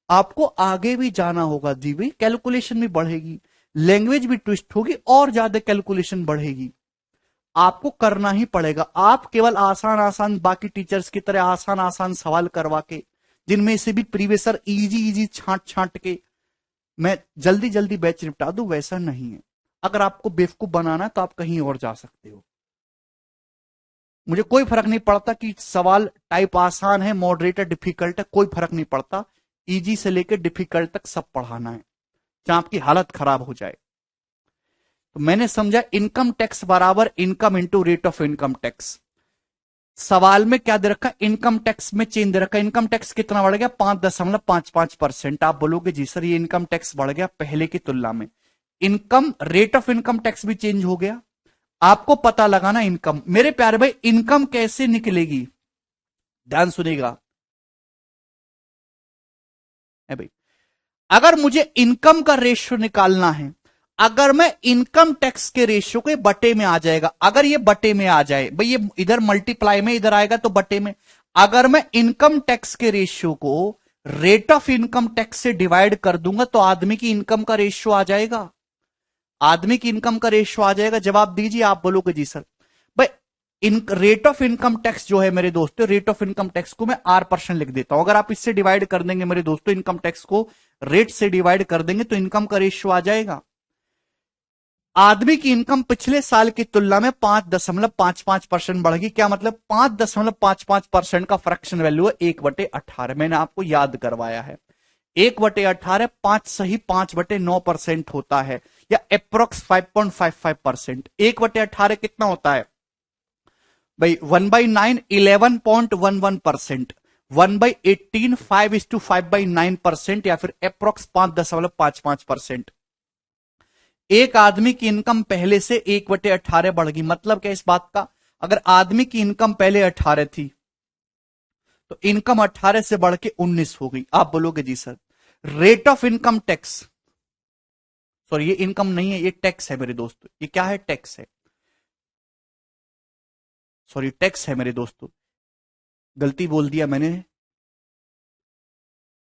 आपको आगे भी जाना होगा जी भाई, कैलकुलेशन भी बढ़ेगी, लैंग्वेज भी ट्विस्ट होगी और ज्यादा कैलकुलेशन बढ़ेगी। आपको करना ही पड़ेगा। आप केवल आसान आसान बाकी टीचर्स की तरह आसान आसान सवाल करवा के, जिनमें से भी प्रीवियसर इजी इजी छांट छांट के मैं जल्दी जल्दी बैच निपटा दूं, वैसा नहीं है। अगर आपको बेवकूफ बनाना तो आप कहीं और जा सकते हो। मुझे कोई फर्क नहीं पड़ता कि सवाल टाइप आसान है, मॉडरेटर डिफिकल्ट है, कोई फर्क नहीं पड़ता। इजी से लेकर डिफिकल्ट तक सब पढ़ाना है, चाहे आपकी हालत खराब हो जाए। तो मैंने समझा इनकम टैक्स बराबर income into rate of income tax. सवाल में क्या दे रखा, इनकम टैक्स में चेंज दे रखा। इनकम टैक्स कितना बढ़ गया, 5.55%। आप बोलोगे जी सर ये इनकम टैक्स बढ़ गया पहले की तुलना में। Income rate of income tax भी चेंज हो गया। आपको पता लगाना इनकम। मेरे प्यारे भाई इनकम कैसे निकलेगी, ध्यान सुनिएगा भाई। अगर मुझे इनकम का रेशियो निकालना है, अगर मैं इनकम टैक्स के रेशियो के बटे में आ जाएगा, अगर ये बटे में आ जाए भाई, ये इधर मल्टीप्लाई में इधर आएगा तो बटे में। अगर मैं इनकम टैक्स के रेशियो को रेट ऑफ इनकम टैक्स से डिवाइड कर दूंगा तो आदमी की इनकम का रेशियो आ जाएगा। आदमी की इनकम का रेशियो आ जाएगा। जवाब दीजिए। आप बोलोगे जी सर भाई रेट ऑफ इनकम टैक्स जो है मेरे दोस्तों, रेट ऑफ इनकम टैक्स को मैं R% लिख देता हूं। अगर आप इससे डिवाइड कर देंगे मेरे दोस्तों, इनकम टैक्स को रेट से डिवाइड कर देंगे तो इनकम का रेशियो आ जाएगा। आदमी की इनकम पिछले साल की तुलना में 5.55% बढ़ गई। क्या मतलब, 5.55% का फ्रैक्शन वैल्यू है 1/18। मैंने आपको याद करवाया है 1/18 5 सही 5/9% होता है, या अप्रोक्स 5.55%। 1/18 कितना होता है भाई, 1/9 11.11%, 1/18 5:5/9%, या फिर अप्रोक्स 5.55%। एक आदमी की इनकम पहले से 1/18 बढ़ गई। मतलब क्या इस बात का, अगर आदमी की इनकम पहले 18 थी तो इनकम 18 से बढ़ के 19 हो गई। आप बोलोगे जी sir rate of income tax, sorry ये इनकम नहीं है, ये टैक्स है मेरे दोस्तों। ये क्या है, टैक्स है, सॉरी टैक्स है मेरे दोस्तों, गलती बोल दिया मैंने।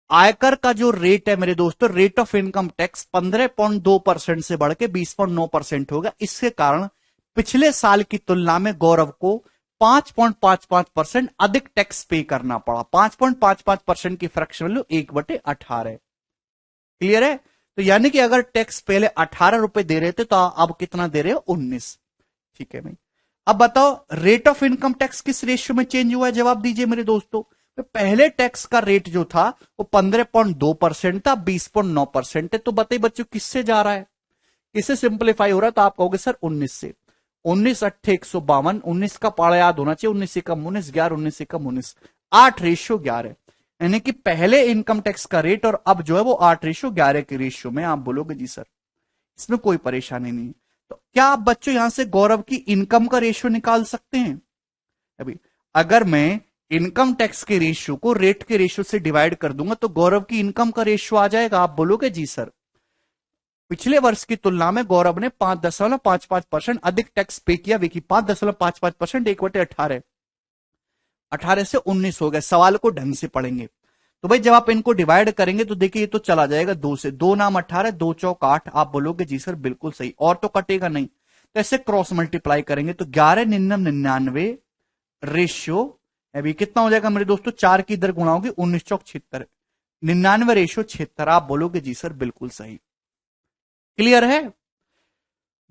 आयकर का जो रेट है मेरे दोस्तों, रेट ऑफ इनकम टैक्स 15.2% से बढ़ के 20.9% होगा। इसके कारण पिछले साल की तुलना में गौरव को 5.55% अधिक टैक्स पे करना पड़ा। 5.55% की फ्रैक्शन वैल्यू 1/18। क्लियर है। तो यानी कि अगर टैक्स पहले 18 रुपए दे रहे थे तो अब कितना दे रहे हो, 19। ठीक है भाई। अब बताओ रेट ऑफ इनकम टैक्स किस रेशियो में चेंज हुआ है, जवाब दीजिए मेरे दोस्तों। तो पहले टैक्स का रेट जो था वो 15.2% था, 20.9% है। तो बताइए बच्चों किससे जा रहा है, किससे सिंप्लीफाई हो रहा है। तो आप कहोगे सर 19 से। 19 अट्ठे 152, 19 का पारा याद होना चाहिए, 19 से कम 19, 11 19 से कम 19, 8:11। यानी कि पहले इनकम टैक्स का रेट और अब जो है वो 8:11 के रेशियो में। आप बोलोगे जी सर इसमें कोई परेशानी नहीं। तो क्या आप बच्चों यहां से गौरव की इनकम का रेशियो निकाल सकते हैं। अभी अगर मैं इनकम टैक्स के रेशियो को रेट के रेशियो से डिवाइड कर दूंगा तो गौरव की इनकम का रेशियो आ जाएगा। आप बोलोगे जी सर पिछले वर्ष की तुलना में गौरव ने 5.55% अधिक टैक्स पे किया। विकी 5.55%, 1/18। 18 से 19 हो गया। सवाल को ढंग से पढ़ेंगे तो भाई जब आप इनको डिवाइड करेंगे तो देखिए ये तो चला जाएगा 2 से, 2 नाम 18, 2 चौक 8। आप बोलोगे जी सर बिल्कुल सही, और तो कटेगा नहीं। तो ऐसे क्रॉस मल्टीप्लाई करेंगे तो 11 99 99 रेशियो अभी कितना हो जाएगा मेरे दोस्तों, 4 की इधर गुणा होगी, 19 चौक 76, 99 रेशियो 76। आप बोलोगे जी सर बिल्कुल सही। क्लियर है।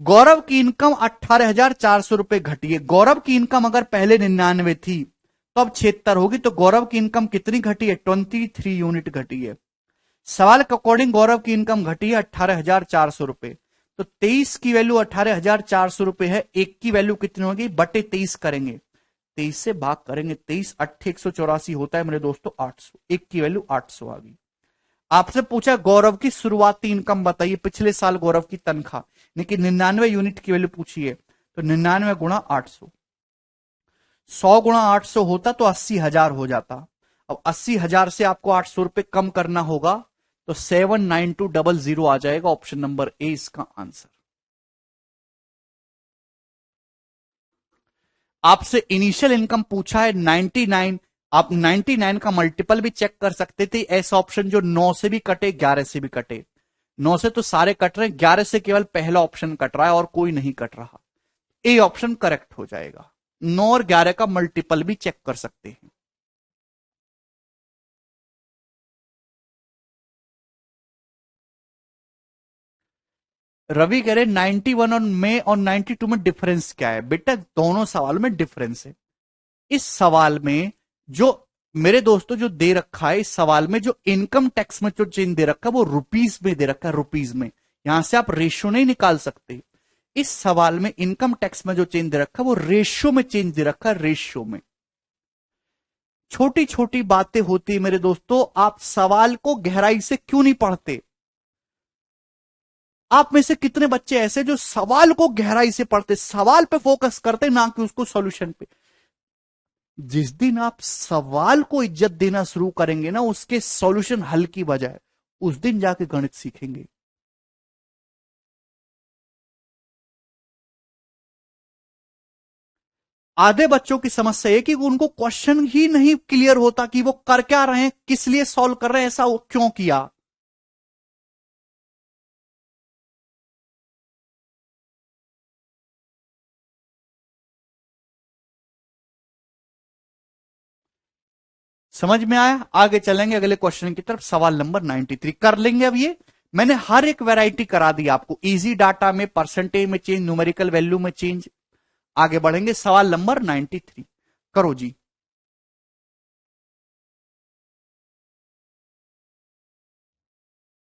गौरव की इनकम 18,400 रुपए घटी है। गौरव की इनकम अगर पहले 99 थी तो अब 76 होगी, तो गौरव की इनकम कितनी घटी है, 23 यूनिट घटी है। सवाल के अकॉर्डिंग गौरव की इनकम घटी है 18,400 रुपए, तो 23 की वैल्यू 18,400 रुपए है। एक की वैल्यू कितनी होगी, बटे 23 करेंगे, 23 से भाग करेंगे, 23 8 184 होता है मेरे दोस्तों 800, एक की वैल्यू 800 आ गई। आपसे पूछा गौरव की शुरुआती इनकम बताइए, पिछले साल गौरव की तनख्वाह, लेकिन 99 यूनिट की वैल्यू पूछी है, तो 99 गुणा 800, 100 गुणा 800 होता तो 80,000 हो जाता। अब 80,000 से आपको 800 रुपए कम करना होगा, तो 79200 आ जाएगा। ऑप्शन नंबर ए इसका आंसर। आपसे इनिशियल इनकम पूछा है 99, आप 99 का मल्टीपल भी चेक कर सकते थे। ऐसा ऑप्शन जो 9 से भी कटे, 11 से भी कटे, 9 से तो सारे कट रहे हैं, 11 से केवल पहला ऑप्शन कट रहा है और कोई नहीं कट रहा। ए ऑप्शन करेक्ट हो जाएगा। 9 और 11 का मल्टीपल भी चेक कर सकते हैं। रवि कह रहे 91 और 92 में डिफरेंस क्या है। बेटा दोनों सवाल में डिफरेंस है। इस सवाल में जो मेरे दोस्तों जो दे रखा है, इस सवाल में जो इनकम टैक्स में जो चेंज दे रखा है वो रुपीस में दे रखा है, रुपीस में। यहां से आप रेशियो नहीं निकाल सकते। इस सवाल में इनकम टैक्स में जो चेंज दे रखा है वो रेशियो में चेंज दे रखा है, रेशियो में। छोटी छोटी बातें होती है मेरे दोस्तों, आप सवाल को गहराई से क्यों नहीं पढ़ते। आप में से कितने बच्चे ऐसे जो सवाल को गहराई से पढ़ते, सवाल पे फोकस करते, ना कि उसको सॉल्यूशन पे। जिस दिन आप सवाल को इज्जत देना शुरू करेंगे ना, उसके सॉल्यूशन हल की बजाय, उस दिन जाके गणित सीखेंगे। आधे बच्चों की समस्या है कि उनको क्वेश्चन ही नहीं क्लियर होता कि वो कर क्या रहे हैं, किस लिए सॉल्व कर रहे हैं, ऐसा क्यों किया। समझ में आया। आगे चलेंगे अगले क्वेश्चन की तरफ। सवाल नंबर 93 कर लेंगे। अब ये मैंने हर एक वैरायटी करा दी आपको, इजी डाटा में, परसेंटेज में चेंज, न्यूमेरिकल वैल्यू में चेंज। आगे बढ़ेंगे। सवाल नंबर 93 करो जी।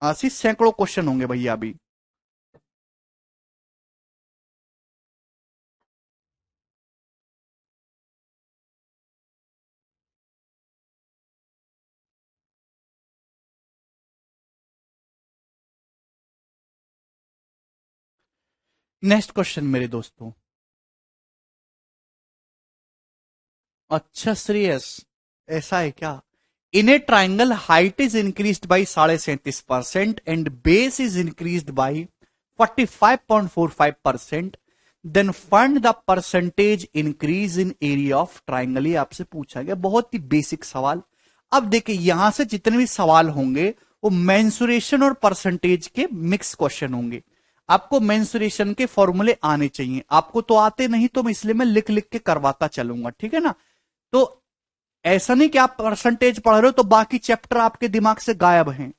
आशीष सैकड़ों क्वेश्चन होंगे भैया अभी। नेक्स्ट क्वेश्चन मेरे दोस्तों। अच्छा श्रेयस, ऐसा है क्या। In a triangle height is increased by 37.5% and base is increased by 45.45%, then find the percentage increase in area of triangle. ये आपसे पूछा गया, बहुत ही बेसिक सवाल। अब देखिए यहां से जितने भी सवाल होंगे वो मेंसुरेशन और परसेंटेज के मिक्स क्वेश्चन होंगे। आपको मेंसुरेशन के फॉर्मूले आने चाहिए, आपको तो आते नहीं, तो मैं इसलिए मैं लिख लिख के करवाता चलूंगा, ठीक है ना। तो ऐसा नहीं कि आप परसेंटेज पढ़ रहे हो तो बाकी चैप्टर आपके दिमाग से गायब हैं।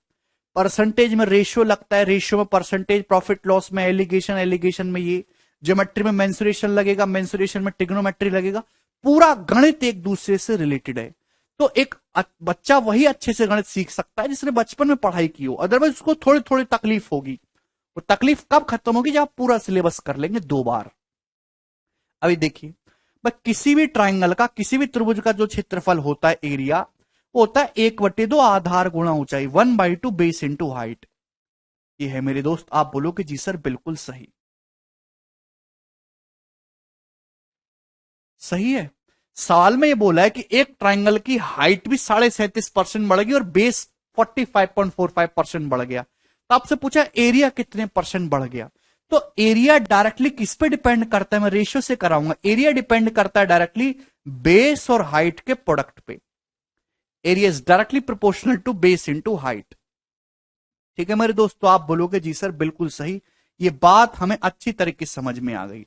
परसेंटेज में रेशियो लगता है, रेशियो में परसेंटेज, प्रॉफिट लॉस में एलिगेशन, एलिगेशन में ये, ज्योमेट्री में मेंसुरेशन लगेगा, मेंसुरेशन में ट्रिग्नोमेट्री लगेगा। पूरा गणित एक दूसरे से रिलेटेड है। तो एक बच्चा वही अच्छे से गणित सीख सकता है जिसने बचपन में पढ़ाई की हो, अदरवाइज उसको थोड़ी थोड़ी तकलीफ होगी। वो तकलीफ कब खत्म होगी, जब आप पूरा सिलेबस कर लेंगे 2 बार। अभी देखिए, किसी भी ट्राइंगल का, किसी भी त्रिभुज का जो क्षेत्रफल होता है, एरिया, वो होता है 1/2 आधार गुणा ऊंचाई, 1/2 बेस इंटू हाइट। ये है मेरे दोस्त। आप बोलोगे जी सर बिल्कुल सही। सही है। सवाल में ये बोला है कि एक ट्राइंगल की हाइट भी 37.5% बढ़ गई और बेस 45.45% बढ़ गया। तो आपसे पूछा एरिया कितने परसेंट बढ़ गया। तो एरिया डायरेक्टली किस पे डिपेंड करता है, मैं रेशियो से कराऊंगा। एरिया डिपेंड करता है डायरेक्टली बेस और हाइट के प्रोडक्ट पे। Area is directly proportional to base into height. ठीक है मेरे दोस्तों, आप बोलोगे जी सर बिल्कुल सही, ये बात हमें अच्छी तरीके से समझ में आ गई।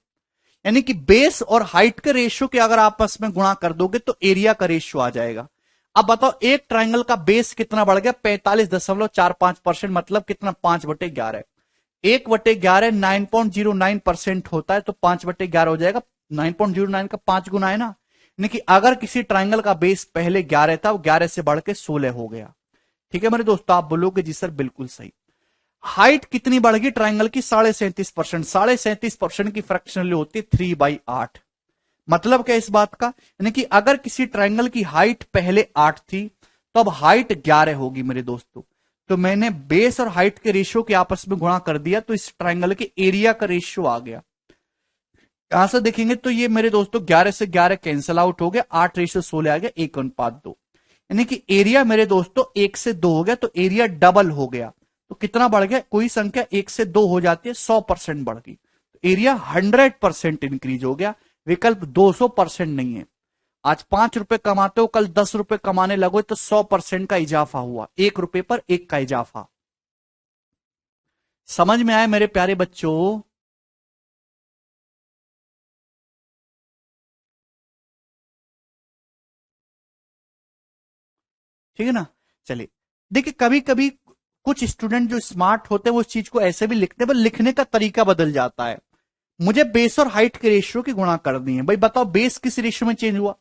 यानी कि बेस और हाइट के रेशियो के अगर आपस में गुणा कर दोगे तो एरिया का रेशियो आ जाएगा। अब बताओ एक ट्राइंगल का बेस कितना बढ़ गया, 45.45%, मतलब कितना, 5/11। 1/11 9.09% होता है, तो 5/11 हो जाएगा। 9.09 का 5 गुना है ना। यानी कि अगर किसी ट्राइंगल का बेस पहले 11 था, वो 11 से बढ़ के 16 हो गया। ठीक है मेरे दोस्तों, आप बोलोगे जी सर बिल्कुल सही। हाइट कितनी बढ़ गई ट्राइंगल की, 37.5%। 37.5% की फ्रैक्शनली होती है 3/8। मतलब क्या इस बात का, यानी कि अगर किसी ट्राइंगल की हाइट पहले 8 थी तो अब हाइट 11 होगी मेरे दोस्तों। तो मैंने बेस और हाइट के रेशियो के आपस में गुणा कर दिया, तो इस ट्राइंगल के एरिया का रेशियो आ गया। यहां से देखेंगे तो ये मेरे दोस्तों 11 से 11 कैंसिल आउट हो गया, 8:16 आ गया, 1:2। यानी कि एरिया मेरे दोस्तों 1 से 2 हो गया, तो एरिया डबल हो गया। तो कितना बढ़ गया, कोई संख्या 1 से 2 हो जाती है, 100% बढ़ गई, तो एरिया 100% इंक्रीज हो गया। विकल्प 200% नहीं है। आज 5 रुपए कमाते हो, कल 10 रुपए कमाने लगो, तो 100% का इजाफा हुआ, 1 रुपए पर 1 का इजाफा। समझ में आया मेरे प्यारे बच्चों? ठीक है ना। चलिए, देखिए कभी कभी कुछ स्टूडेंट जो स्मार्ट होते हैं वो इस चीज को ऐसे भी लिखते हैं, पर लिखने का तरीका बदल जाता है। मुझे बेस और हाइट के रेशियो की गुणा करनी है। भाई बताओ बेस किस रेशियो में चेंज हुआ,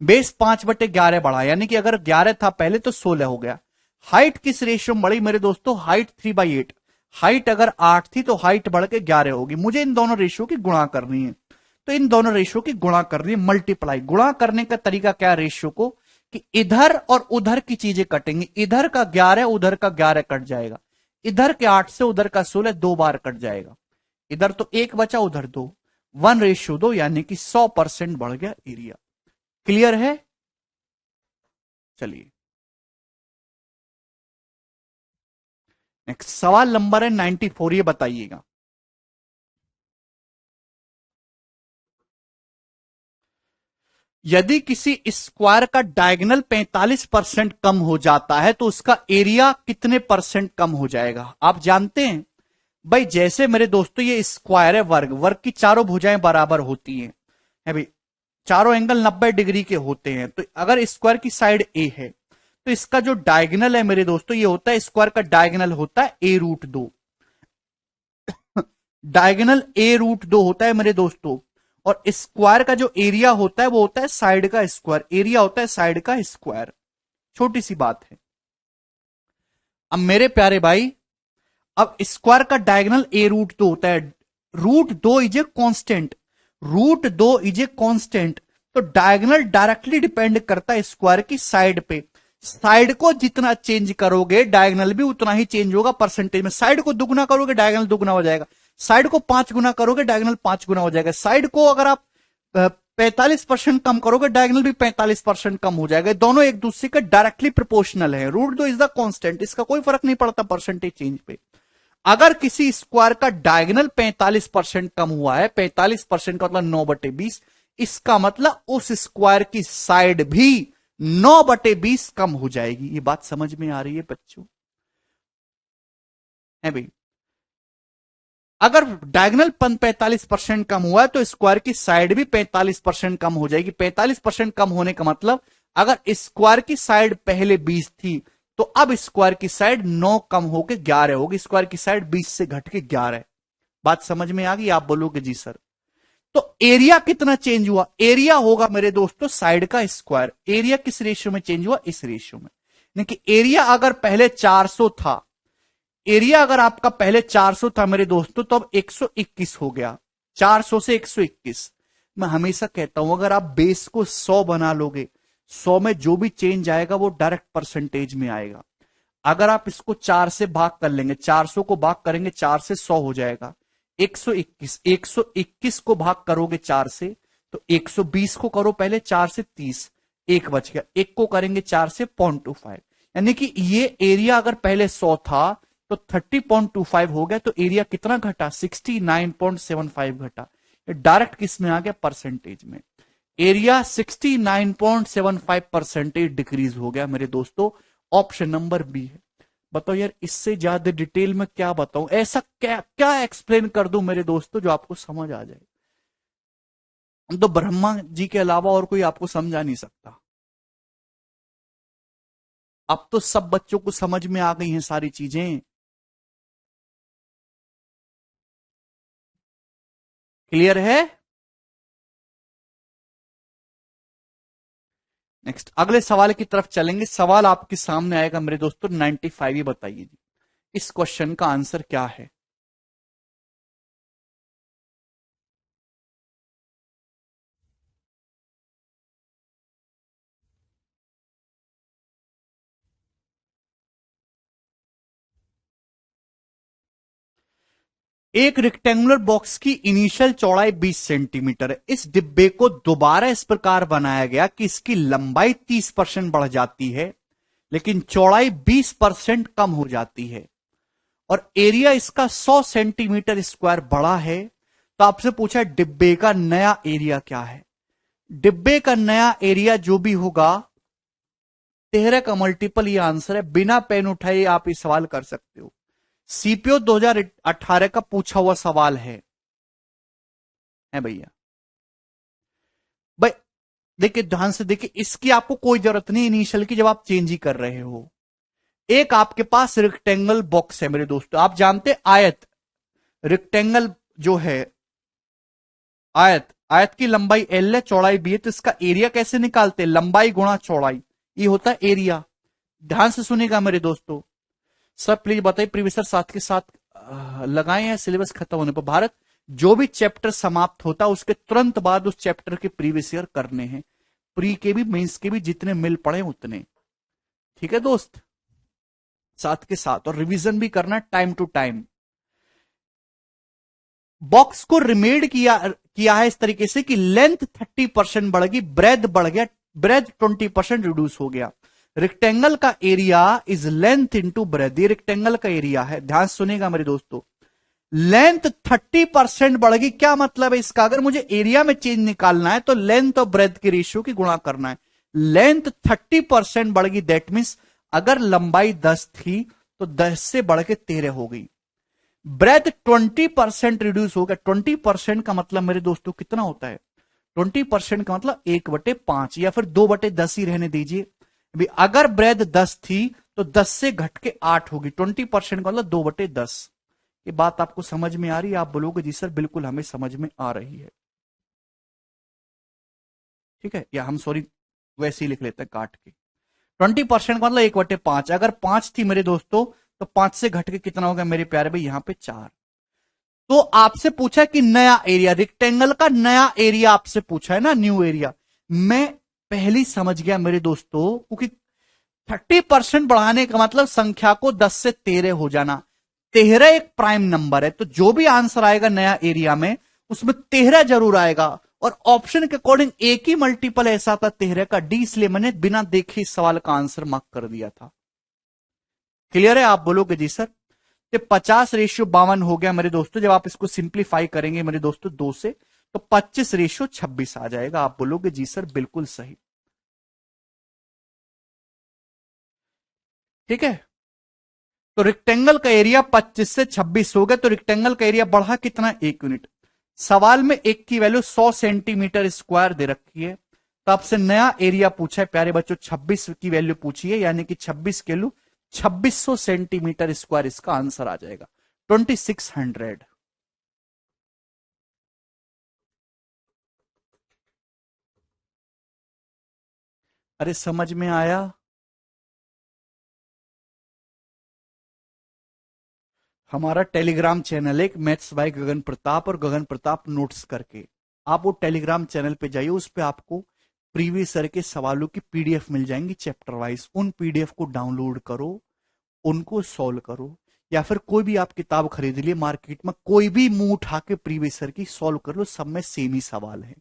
बेस 5/11 बढ़ा, यानी कि अगर 11 था पहले तो 16 हो गया। हाइट किस रेशियो में बढ़ी मेरे दोस्तों, हाइट 3/8। हाइट अगर 8 थी तो हाइट बढ़ के 11 होगी। मुझे इन दोनों रेशियो की गुणा करनी है, तो इन दोनों रेशियो की गुणा करनी है, मल्टीप्लाई। गुणा करने का तरीका क्या है रेशियो को, कि इधर और उधर की चीजें कटेंगी। इधर का 11 उधर का 11 कट जाएगा, इधर के 8 से उधर का 16 2 बार कट जाएगा। इधर तो 1 बचा, उधर 2, 1:2, यानी कि 100% बढ़ गया एरिया। क्लियर है? चलिए नेक्स्ट सवाल नंबर है 94, ये बताइएगा। यदि किसी स्क्वायर का डायगोनल 45% कम हो जाता है तो उसका एरिया कितने परसेंट कम हो जाएगा? आप जानते हैं भाई, जैसे मेरे दोस्तों ये स्क्वायर है, वर्ग, वर्ग की चारों भुजाएं बराबर होती हैं, है भाई, चारों एंगल 90 डिग्री के होते हैं। तो अगर स्क्वायर की साइड ए है तो इसका जो डायगोनल है मेरे दोस्तों, ये होता है, स्क्वायर का डायगोनल होता है a√2। डायगोनल a√2 होता है मेरे दोस्तों। और स्क्वायर का जो एरिया होता है वो होता है साइड का स्क्वायर, एरिया होता है साइड का स्क्वायर। छोटी सी बात है। अब मेरे प्यारे भाई, अब स्क्वायर का डायगोनल a√2 होता है, √2 is a constant, √2 is a constant. तो डायगोनल डायरेक्टली डिपेंड करता है स्क्वायर की साइड पे। साइड को जितना चेंज करोगे डायगोनल भी उतना ही चेंज होगा परसेंटेज में। साइड को दुगना करोगे डायगोनल दुगना हो जाएगा, साइड को 5 गुना करोगे डायगोनल 5 गुना हो जाएगा। साइड को अगर आप 45% कम करोगे डायगोनल भी 45% कम हो जाएगा। दोनों एक दूसरे के डायरेक्टली प्रोपोर्शनल है। √2 इज द कांस्टेंट, इसका कोई फर्क नहीं पड़ता परसेंटेज चेंज पे। अगर किसी स्क्वायर का डायगोनल 45% कम हुआ है, 45% का मतलब 9/20, इसका मतलब उस स्क्वायर की साइड भी 9/20 कम हो जाएगी। ये बात समझ में आ रही है बच्चों? है भाई, अगर डायगोनल 45% कम हुआ है तो स्क्वायर की साइड भी 45% कम हो जाएगी। 45% कम होने का मतलब, अगर स्क्वायर की साइड पहले 20 थी तो अब स्क्वायर की साइड 9 कम होकर 11 होगी। स्क्वायर की साइड 20 से घट के 11। बात समझ में आ गई? आप बोलोगे जी सर। तो एरिया कितना चेंज हुआ? एरिया होगा मेरे दोस्तों साइड का स्क्वायर। एरिया किस रेशियो में चेंज हुआ? इस रेशियो में। यानी कि एरिया अगर पहले 400 था, एरिया अगर आपका पहले 400 था मेरे दोस्तों, तो अब 121 हो गया। 400 से 121। मैं हमेशा कहता हूं अगर आप बेस को 100 बना लोगे, 100 में जो भी चेंज आएगा वो डायरेक्ट परसेंटेज में आएगा। अगर आप इसको 4 से भाग कर लेंगे, 400 को भाग करेंगे 4 से, 100 हो जाएगा। 121, 121 को भाग करोगे 4 से तो 120 को करो पहले 4 से, 30, एक बच गया। एक को करेंगे 4 से, 0.25। यानी कि ये एरिया अगर पहले 100 था तो 30.25 हो गया, तो एरिया कितना घटा, 69.75 घटा। ये डायरेक्ट किस में आ गया, परसेंटेज में। एरिया 69.75% डिक्रीज हो गया मेरे दोस्तों। ऑप्शन नंबर बी है। बताओ यार, इससे ज्यादा डिटेल में क्या बताऊं, ऐसा क्या क्या एक्सप्लेन कर दूं मेरे दोस्तों जो आपको समझ आ जाए। तो ब्रह्मा जी के अलावा और कोई आपको समझा नहीं सकता। अब तो सब बच्चों को समझ में आ गई हैं सारी चीजें। क्लियर है। नेक्स्ट अगले सवाल की तरफ चलेंगे। सवाल आपके सामने आएगा मेरे दोस्तों 95। ये बताइए जी, इस क्वेश्चन का आंसर क्या है। एक रेक्टेंगुलर बॉक्स की इनिशियल चौड़ाई 20 सेंटीमीटर है। इस डिब्बे को दोबारा इस प्रकार बनाया गया कि इसकी लंबाई 30% बढ़ जाती है, लेकिन चौड़ाई 20% कम हो जाती है, और एरिया इसका 100 सेंटीमीटर स्क्वायर बड़ा है। तो आपसे पूछा डिब्बे का नया एरिया क्या है। डिब्बे का नया एरिया जो भी होगा, 13 का मल्टीपल ये आंसर है। बिना पेन उठाए आप ये सवाल कर सकते हो। सीपीओ 2018 का पूछा हुआ सवाल है भैया। भाई देखिए ध्यान से देखिए, इसकी आपको कोई जरूरत नहीं इनिशियल की, जब आप चेंज ही कर रहे हो। एक आपके पास रेक्टेंगल बॉक्स है मेरे दोस्तों, आप जानते आयत, रेक्टेंगल जो है आयत, आयत की लंबाई एल है, चौड़ाई बी है, तो इसका एरिया कैसे निकालते हैं, लंबाई गुणा चौड़ाई, ये होता है एरिया। ध्यान से सुनेगा मेरे दोस्तों। सर प्लीज बताइए, प्रीवियस साथ के साथ लगाए हैं सिलेबस खत्म होने पर। भारत, जो भी चैप्टर समाप्त होता है उसके तुरंत बाद उस चैप्टर के प्रीवियस ईयर करने हैं, प्री के भी मेंस के भी, जितने मिल पड़े उतने। ठीक है दोस्त, साथ के साथ, और रिवीजन भी करना टाइम टू टाइम। बॉक्स को रिमेड किया है इस तरीके से कि लेंथ 30% बढ़ गई, ब्रेथ बढ़ गया, ब्रेथ 20% रिड्यूस हो गया। रेक्टेंगल का area is length into breath, ये रेक्टेंगल का एरिया है। ध्यान सुनेगा मेरे दोस्तों, लेंथ 30% बढ़ गई। क्या मतलब है इसका, अगर मुझे एरिया में चेंज निकालना है तो लेंथ और ब्रेथ के रेशियो की गुणा करना है। लेंथ 30% बढ़ गई, दैट मीन्स अगर लंबाई 10 थी तो 10 से बढ़ के 13 हो गई। ब्रेथ 20% रिड्यूस हो गया। 20% का मतलब मेरे दोस्तों कितना होता है, 20% का मतलब 1/5 या फिर 2/10 ही रहने दीजिए। अभी अगर ब्रेथ 10 थी तो 10 से घट के 8 होगी। 20% का मतलब 2/10। ये बात आपको समझ में आ रही है। आप बोलोगे जी सर बिल्कुल हमें समझ में आ रही है। ठीक है, या हम सॉरी वैसे ही लिख लेते हैं काट के। 20% का मतलब 1/5। अगर 5 थी मेरे दोस्तों तो 5 से घट के कितना होगा मेरे प्यारे भाई, यहां पे 4। तो आपसे पूछा कि नया एरिया, रेक्टेंगल का नया एरिया आपसे पूछा है ना, न्यू एरिया। मैं पहली समझ गया मेरे दोस्तों, क्योंकि 30% बढ़ाने का मतलब संख्या को 10 से 13 हो जाना। 13 एक प्राइम नंबर है, तो जो भी आंसर आएगा नया एरिया में उसमें 13 जरूर आएगा। और ऑप्शन के अकॉर्डिंग एक ही मल्टीपल ऐसा था 13 का, डी, इसलिए मैंने बिना देखे इस सवाल का आंसर मार्क कर दिया था। क्लियर है, आप बोलोगे जी सर। तो 50/52 हो गया मेरे दोस्तों। जब आप इसको सिंप्लीफाई करेंगे मेरे दोस्तों 2 से, तो 25/26 आ जाएगा। आप बोलोगे जी सर बिल्कुल सही। ठीक है, तो रेक्टेंगल का एरिया 25 से 26 हो गया, तो रेक्टेंगल का एरिया बढ़ा कितना, 1 यूनिट। सवाल में एक की वैल्यू 100 सेंटीमीटर स्क्वायर दे रखी है, तो आपसे नया एरिया पूछा है प्यारे बच्चों, 26 की वैल्यू पूछी है, यानी कि 26 के लिए 2600 सेंटीमीटर स्क्वायर इसका आंसर आ जाएगा, 2600। अरे समझ में आया। हमारा टेलीग्राम चैनल है एक, मैथ्स बाय गगन प्रताप और गगन प्रताप नोट्स करके। आप वो टेलीग्राम चैनल पे जाइए, उस पे आपको प्रीवियस ईयर के सवालों की पीडीएफ मिल जाएंगी चैप्टर वाइज। उन पीडीएफ को डाउनलोड करो, उनको सॉल्व करो, या फिर कोई भी आप किताब खरीद लिए मार्केट में, कोई भी मुंह उठा के प्रीवियस ईयर की सॉल्व कर लो, सब में सेम ही सवाल है।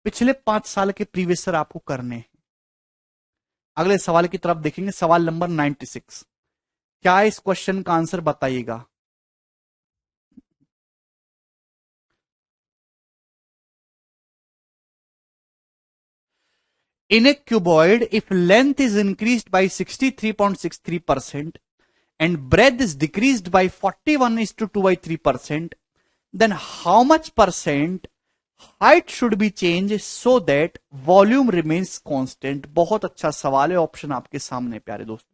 पिछले 5 साल के प्रीवियस ईयर आपको करने हैं। अगले सवाल की तरफ देखेंगे, सवाल नंबर 96। क्या इस क्वेश्चन का आंसर बताइएगा। In a cuboid, if length is increased by 63.63% and breadth is decreased by 41:2/3%, then how much percent height should be changed so that volume remains constant? बहुत अच्छा सवाल है, ऑप्शन आपके सामने प्यारे दोस्तों।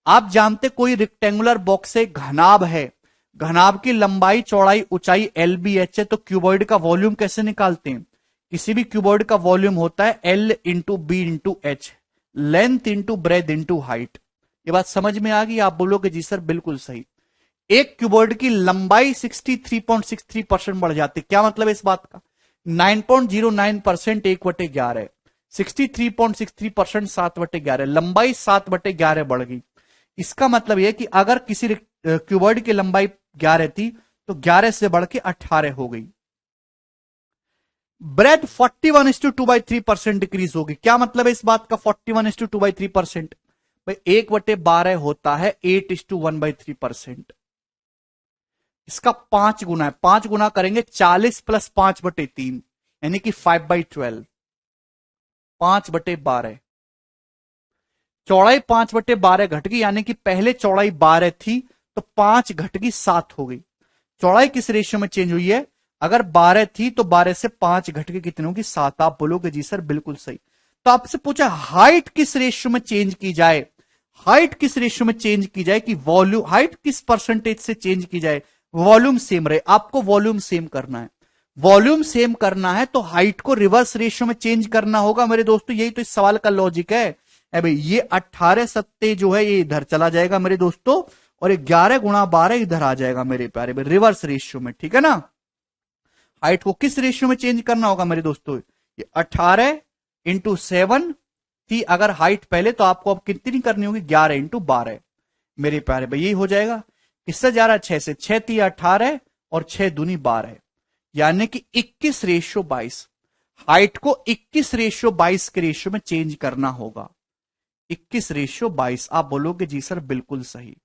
आप जानते कोई रेक्टेंगुलर बॉक्स है, घनाभ है, घनाभ की लंबाई चौड़ाई ऊंचाई LBH है, तो क्यूबॉइड का वॉल्यूम कैसे निकालते हैं? किसी भी क्यूबॉइड का वॉल्यूम होता है L into B into H, length into breadth into height. ये बात समझ में आ गई? आप बोलोगे जी सर बिल्कुल सही। एक क्यूबॉइड की लंबाई 63.63% बढ़ जाती है। क्या मतलब है इस बात का? 9.09% 1/11, 63.63% 7/11, लंबाई 7/11 बढ़ गई। इसका मतलब यह कि अगर किसी क्यूबॉइड की लंबाई 11 थी तो 11 से बढ़ के 18 हो गई। ब्रेथ 41:2/3% डिक्रीज होगी। क्या मतलब है इस बात का? 41:2/3%, भाई 1/12 होता है 8:1/3%। इसका 5 गुना है, 5 गुना करेंगे 40 + 5/3 यानी कि 5/12, 5/12। चौड़ाई 5/12 घट गई, यानी कि पहले चौड़ाई 12 थी तो 5 घट गई 7 हो गई। चौड़ाई किस रेशियो में चेंज हुई है? अगर 12 थी तो 12 से 5 घट के कितने होगी? 7। आप बोलोगे जी सर बिल्कुल सही। तो आपसे पूछा हाइट किस रेशियो में चेंज की जाए, हाइट किस रेशियो में चेंज की जाए कि वॉल्यूम, हाइट किस परसेंटेज से चेंज की जाए वॉल्यूम सेम रहे। आपको वॉल्यूम सेम करना है, वॉल्यूम सेम करना है तो हाइट को रिवर्स रेशियो में चेंज करना होगा मेरे दोस्तों। यही तो इस सवाल का लॉजिक है। भाई ये 18 सत्ते जो है ये इधर चला जाएगा मेरे दोस्तों, और 11 गुणा 12 इधर आ जाएगा मेरे प्यारे, रिवर्स रेशियो में, ठीक है ना। हाइट को किस रेशियो में चेंज करना होगा मेरे दोस्तों? ये 18 इंटू 7 थी अगर हाइट पहले, तो आपको अब कितनी करनी होगी? 11 इंटू 12 मेरे प्यारे भाई, यही हो जाएगा। किससे जा रहा है? 6 से। 6 थी 18 और 6 दूनी 12, यानी कि 21:22। हाइट को 21:22 के रेशियो में चेंज करना होगा। 21:22। आप बोलोगे जी सर बिल्कुल सही।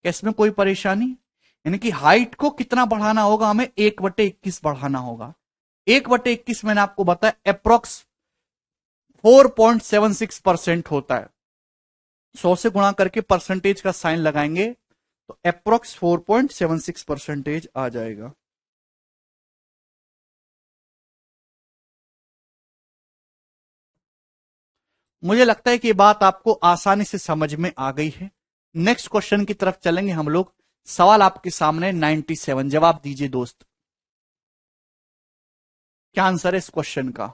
इसमें कोई परेशानी? यानी कि हाइट को कितना बढ़ाना होगा? हमें 1/21 बढ़ाना होगा। 1/21 मैंने आपको बताया अप्रोक्स 4.76% होता है। 100 से गुणा करके परसेंटेज का साइन लगाएंगे तो अप्रोक्स 4.76% आ जाएगा। मुझे लगता है कि ये बात आपको आसानी से समझ में आ गई है। नेक्स्ट क्वेश्चन की तरफ चलेंगे हम लोग। सवाल आपके सामने 97, जवाब दीजिए दोस्त। क्या आंसर है इस क्वेश्चन का?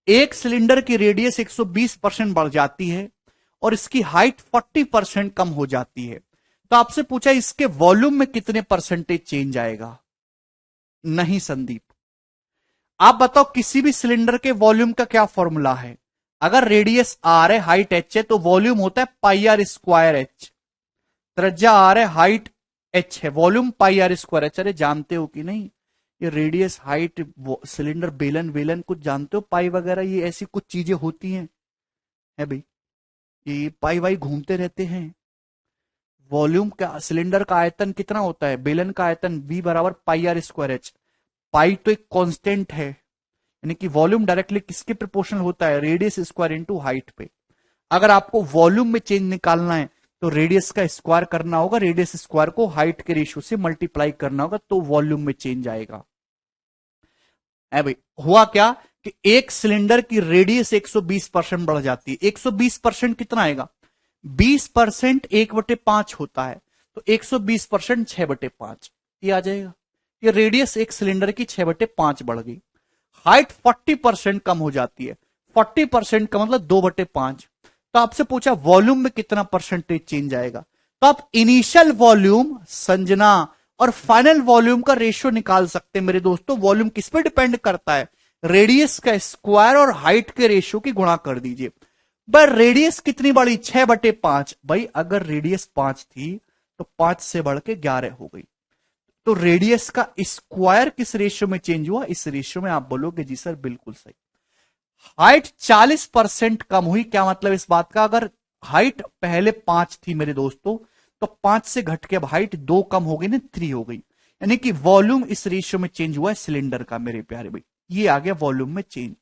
एक सिलेंडर की रेडियस 120% बढ़ जाती है और इसकी हाइट 40% कम हो जाती है, तो आपसे पूछा इसके वॉल्यूम में कितने परसेंटेज चेंज आएगा? नहीं संदीप, आप बताओ किसी भी सिलेंडर के वॉल्यूम का क्या फॉर्मूला है? अगर रेडियस आर है, हाइट एच है, तो वॉल्यूम होता है πr²h। त्रिज्या आर है, हाइट एच है, वॉल्यूम πr²h। अरे जानते हो कि नहीं? ये रेडियस, हाइट, सिलेंडर, बेलन वेलन कुछ जानते हो? पाई वगैरह ये ऐसी कुछ चीजें होती हैं है भाई, ये पाई वाई घूमते रहते हैं। वॉल्यूम का, सिलेंडर का आयतन कितना होता है? बेलन का आयतन V = πr²h। पाई तो एक कांस्टेंट है, यानी कि वॉल्यूम डायरेक्टली किसके प्रोपोर्शनल होता है? रेडियस स्क्वायर इनटू हाइट पे। अगर आपको वॉल्यूम में चेंज निकालना है तो रेडियस का स्क्वायर करना होगा, रेडियस स्क्वायर को हाइट के रेशियो से मल्टीप्लाई करना होगा, तो वॉल्यूम में चेंज आएगा। भाई हुआ क्या कि एक सिलेंडर की रेडियस 120% बढ़ जाती है। 120% कितना आएगा? 20% 1/5 होता है, तो 120% 6/5 ये आ जाएगा। ये रेडियस एक सिलेंडर की 6/5 बढ़ गई। हाइट 40% कम हो जाती है, 40% का मतलब 2/5। तो आपसे पूछा वॉल्यूम में कितना परसेंटेज चेंज आएगा, तो आप इनिशियल वॉल्यूम, संजना और फाइनल वॉल्यूम का रेशियो निकाल सकते हैं मेरे दोस्तों। वॉल्यूम किस पे डिपेंड करता है? रेडियस का स्क्वायर और हाइट के रेशियो की गुणा कर दीजिए। पर रेडियस कितनी बढ़ी? 6/5। भाई अगर रेडियस 5 थी तो 5 से बढ़ के 11 हो गई, तो रेडियस का स्क्वायर किस रेशियो में चेंज हुआ? इस रेशियो में। आप बोलोगे जी सर बिल्कुल सही। हाइट 40% कम हुई, क्या मतलब इस बात का? अगर हाइट पहले 5 थी मेरे दोस्तों, तो 5 से घट के अब हाइट 2 कम हो गई ना, 3 हो गई, यानी कि वॉल्यूम इस रेशियो में चेंज हुआ है सिलेंडर का मेरे प्यारे भाई। ये आ गया वॉल्यूम में चेंज।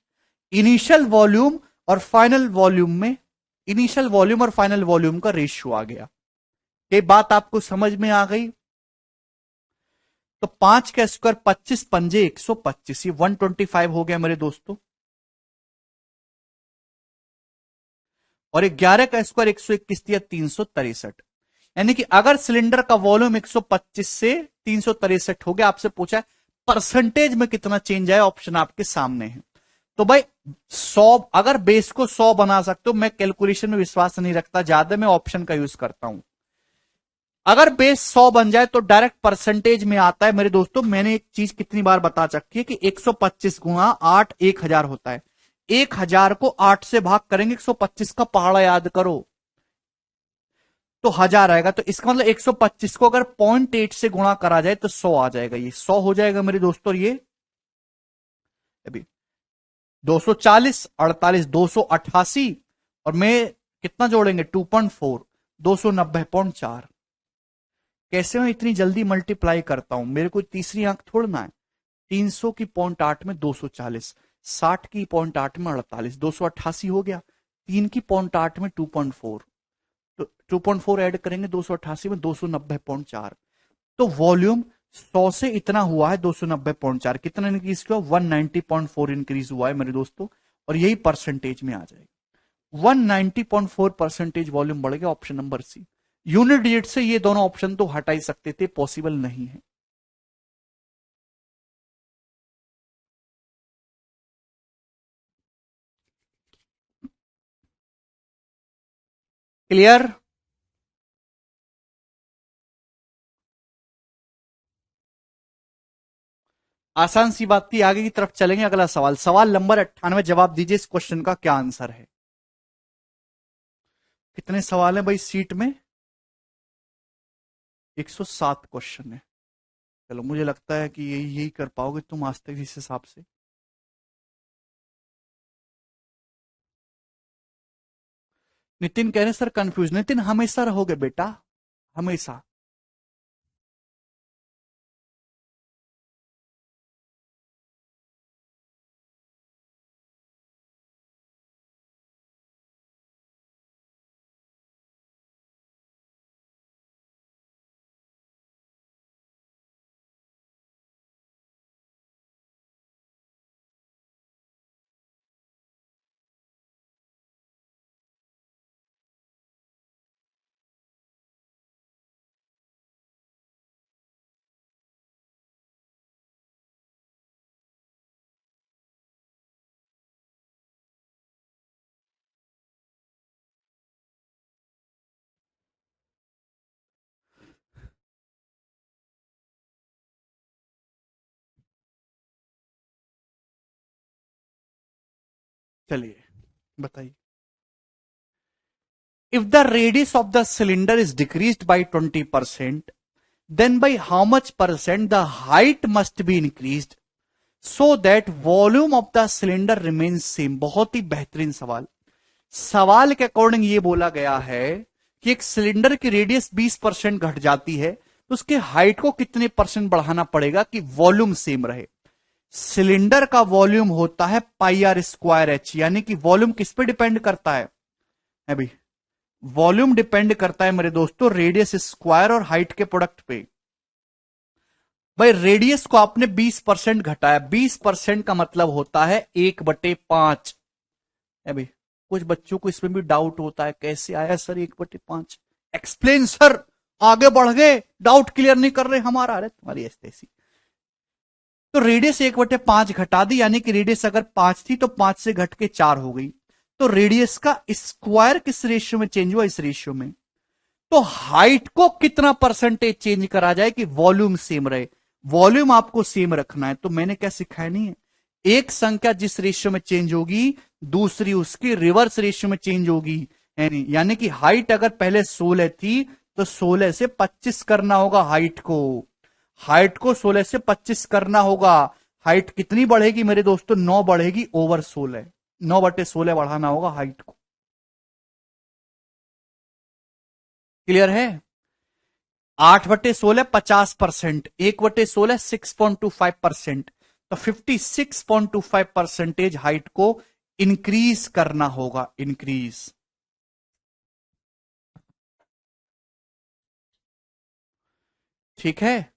इनिशियल वॉल्यूम और फाइनल वॉल्यूम में, इनिशियल वॉल्यूम और फाइनल वॉल्यूम का रेशियो आ गया। ये बात आपको समझ में आ गई? तो 5 का स्क्वायर 25 पंजे 125, ये 125 हो गया मेरे दोस्तों। और 11 का स्क्वायर 121 दिया 363। यानी कि अगर सिलेंडर का वॉल्यूम 125 से 363 हो गया, आपसे पूछा है परसेंटेज में कितना चेंज आया, ऑप्शन आपके सामने है। तो भाई 100, अगर बेस को 100 बना सकते हो, मैं कैलकुलेशन में विश्वास नहीं रखता ज्यादा, मैं ऑप्शन का यूज करता हूं। अगर बेस 100 बन जाए तो डायरेक्ट परसेंटेज में आता है मेरे दोस्तों। मैंने एक चीज कितनी बार बता चुकी है कि 125 गुणा 8 1000 होता है। 1000 को 8 से भाग करेंगे, 125 का पहाड़ा याद करो, तो 1000 आएगा। तो इसका मतलब 125 को अगर 0.8 से गुणा करा जाए तो 100 आ जाएगा। ये 100 हो जाएगा मेरे दोस्तों। ये अभी 240 48 288, और मैं कितना जोड़ेंगे 2.4, 290.4। कैसे मैं इतनी जल्दी मल्टीप्लाई करता हूं, मेरे को तीसरी आंख थोड़ना है। 300 की 0.8 में 240, 60 की 0.8 में 48, 288 हो गया। 3 की 0.8 में 2.4, तो 2.4 ऐड करेंगे 288 में 290.4। तो वॉल्यूम 100 से इतना हुआ है 290.4, कितना इंक्रीज किया? 190.4 इंक्रीज हुआ है मेरे दोस्तों। और यही परसेंटेज में आ जाएगा। 190.4 परसेंटेज वॉल्यूम बढ़ गया, option number C. Unit digit से ये दोनों ऑप्शन तो हटा ही सकते थे, पॉसिबल नहीं है। क्लियर? आसान सी बात थी। आगे की तरफ चलेंगे। अगला सवाल, सवाल नंबर 98, जवाब दीजिए इस क्वेश्चन का क्या आंसर है। कितने सवाल हैं भाई सीट में? 107 क्वेश्चन है। चलो, मुझे लगता है कि यही यही कर पाओगे तुम आज तक इस हिसाब से। नितिन कह रहे सर कंफ्यूज। नितिन हमेशा रहोगे बेटा, हमेशा। चलिए बताइए। If the radius of the cylinder is decreased bye 20%, then by how much percent the height must be increased so that volume of the cylinder remains same? बहुत ही बेहतरीन सवाल। सवाल के अकॉर्डिंग ये बोला गया है कि एक सिलेंडर की रेडियस 20% घट जाती है, तो उसके हाइट को कितने परसेंट बढ़ाना पड़ेगा कि वॉल्यूम सेम रहे? सिलेंडर का वॉल्यूम होता है पाई आर स्क्वायर एच, यानी कि वॉल्यूम किस पे डिपेंड करता है अभी? वॉल्यूम डिपेंड करता है मेरे दोस्तों रेडियस स्क्वायर और हाइट के प्रोडक्ट पे। भाई रेडियस को आपने 20% घटाया, 20% का मतलब होता है 1/5 है भाई। कुछ बच्चों को इसमें भी डाउट होता है, कैसे आया सर 1/5? एक्सप्लेन सर, आगे बढ़ गए, डाउट क्लियर नहीं कर रहे हमारा। अरे तुम्हारी ऐसी। तो रेडियस 1/5 घटा दी, यानी कि रेडियस अगर 5 थी तो 5 से घट के 4 हो गई। तो रेडियस का स्क्वायर किस रेशियो में चेंज हुआ? इस रेशियो में। तो हाइट को कितना परसेंटेज चेंज करा जाए कि वॉल्यूम सेम रहे? वॉल्यूम आपको सेम रखना है। तो मैंने क्या सिखाया नहीं है, एक संख्या जिस रेशियो में चेंज होगी, दूसरी उसकी रिवर्स रेशियो में चेंज होगी। यानी कि हाइट अगर पहले 16 थी तो 16 से 25 करना होगा हाइट को। हाइट को 16 से 25 करना होगा। हाइट कितनी बढ़ेगी मेरे दोस्तों? 9 बढ़ेगी ओवर 16। 9/16 बढ़ाना होगा हाइट को। क्लियर है? 8/16 50%, 1/16 6.25%, तो 56.25% हाइट को इंक्रीज करना होगा, इंक्रीज। ठीक है?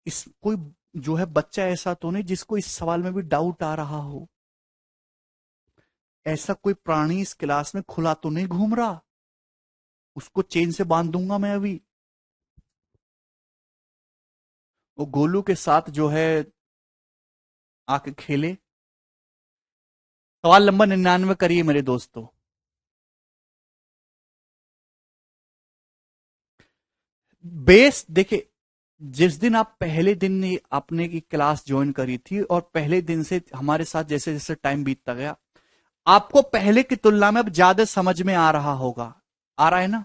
इस कोई जो है बच्चा ऐसा तो नहीं जिसको इस सवाल में भी डाउट आ रहा हो? ऐसा कोई प्राणी इस क्लास में खुला तो नहीं घूम रहा? उसको चेन से बांध दूंगा मैं अभी। वो गोलू के साथ जो है आके खेले। सवाल नंबर 99 करिए मेरे दोस्तों। बेस देखिए, जिस दिन आप पहले दिन आपने की क्लास ज्वाइन करी थी और पहले दिन से हमारे साथ जैसे जैसे टाइम बीतता गया, आपको पहले की तुलना में अब ज्यादा समझ में आ रहा होगा। आ रहा है ना?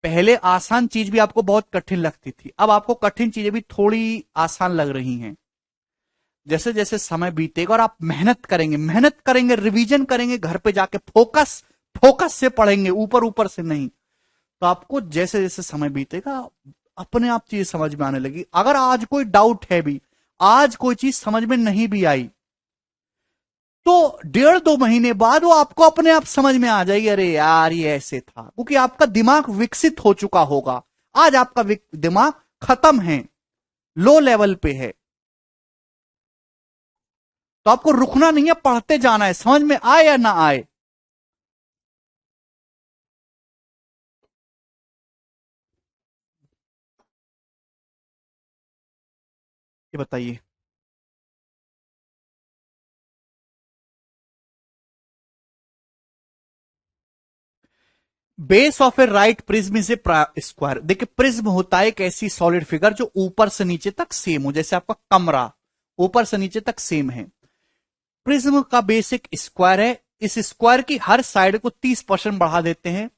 पहले आसान चीज भी आपको बहुत कठिन लगती थी, अब आपको कठिन चीजें भी थोड़ी आसान लग रही हैं। जैसे जैसे समय बीतेगा और आप मेहनत करेंगे, रिवीजन करेंगे, घर पे जाके फोकस फोकस से पढ़ेंगे, ऊपर ऊपर से नहीं, तो आपको जैसे जैसे समय बीतेगा अपने आप चीज समझ में आने लगी। अगर आज कोई डाउट है भी, आज कोई चीज समझ में नहीं भी आई, तो 1.5-2 महीने बाद वो आपको अपने आप समझ में आ जाएगी, अरे यार ये ऐसे था, क्योंकि आपका दिमाग विकसित हो चुका होगा। आज आपका दिमाग खत्म है, लो लेवल पे है, तो आपको रुकना नहीं है, पढ़ते जाना है, समझ में आए या ना आए। ये बताइए। Base of A right prism is a square. देखिए, प्रिज्म होता है एक ऐसी सॉलिड फिगर जो ऊपर से नीचे तक सेम हो, जैसे आपका कमरा ऊपर से नीचे तक सेम है। प्रिज्म का बेस एक स्क्वायर है। इस स्क्वायर की हर साइड को 30% बढ़ा देते हैं,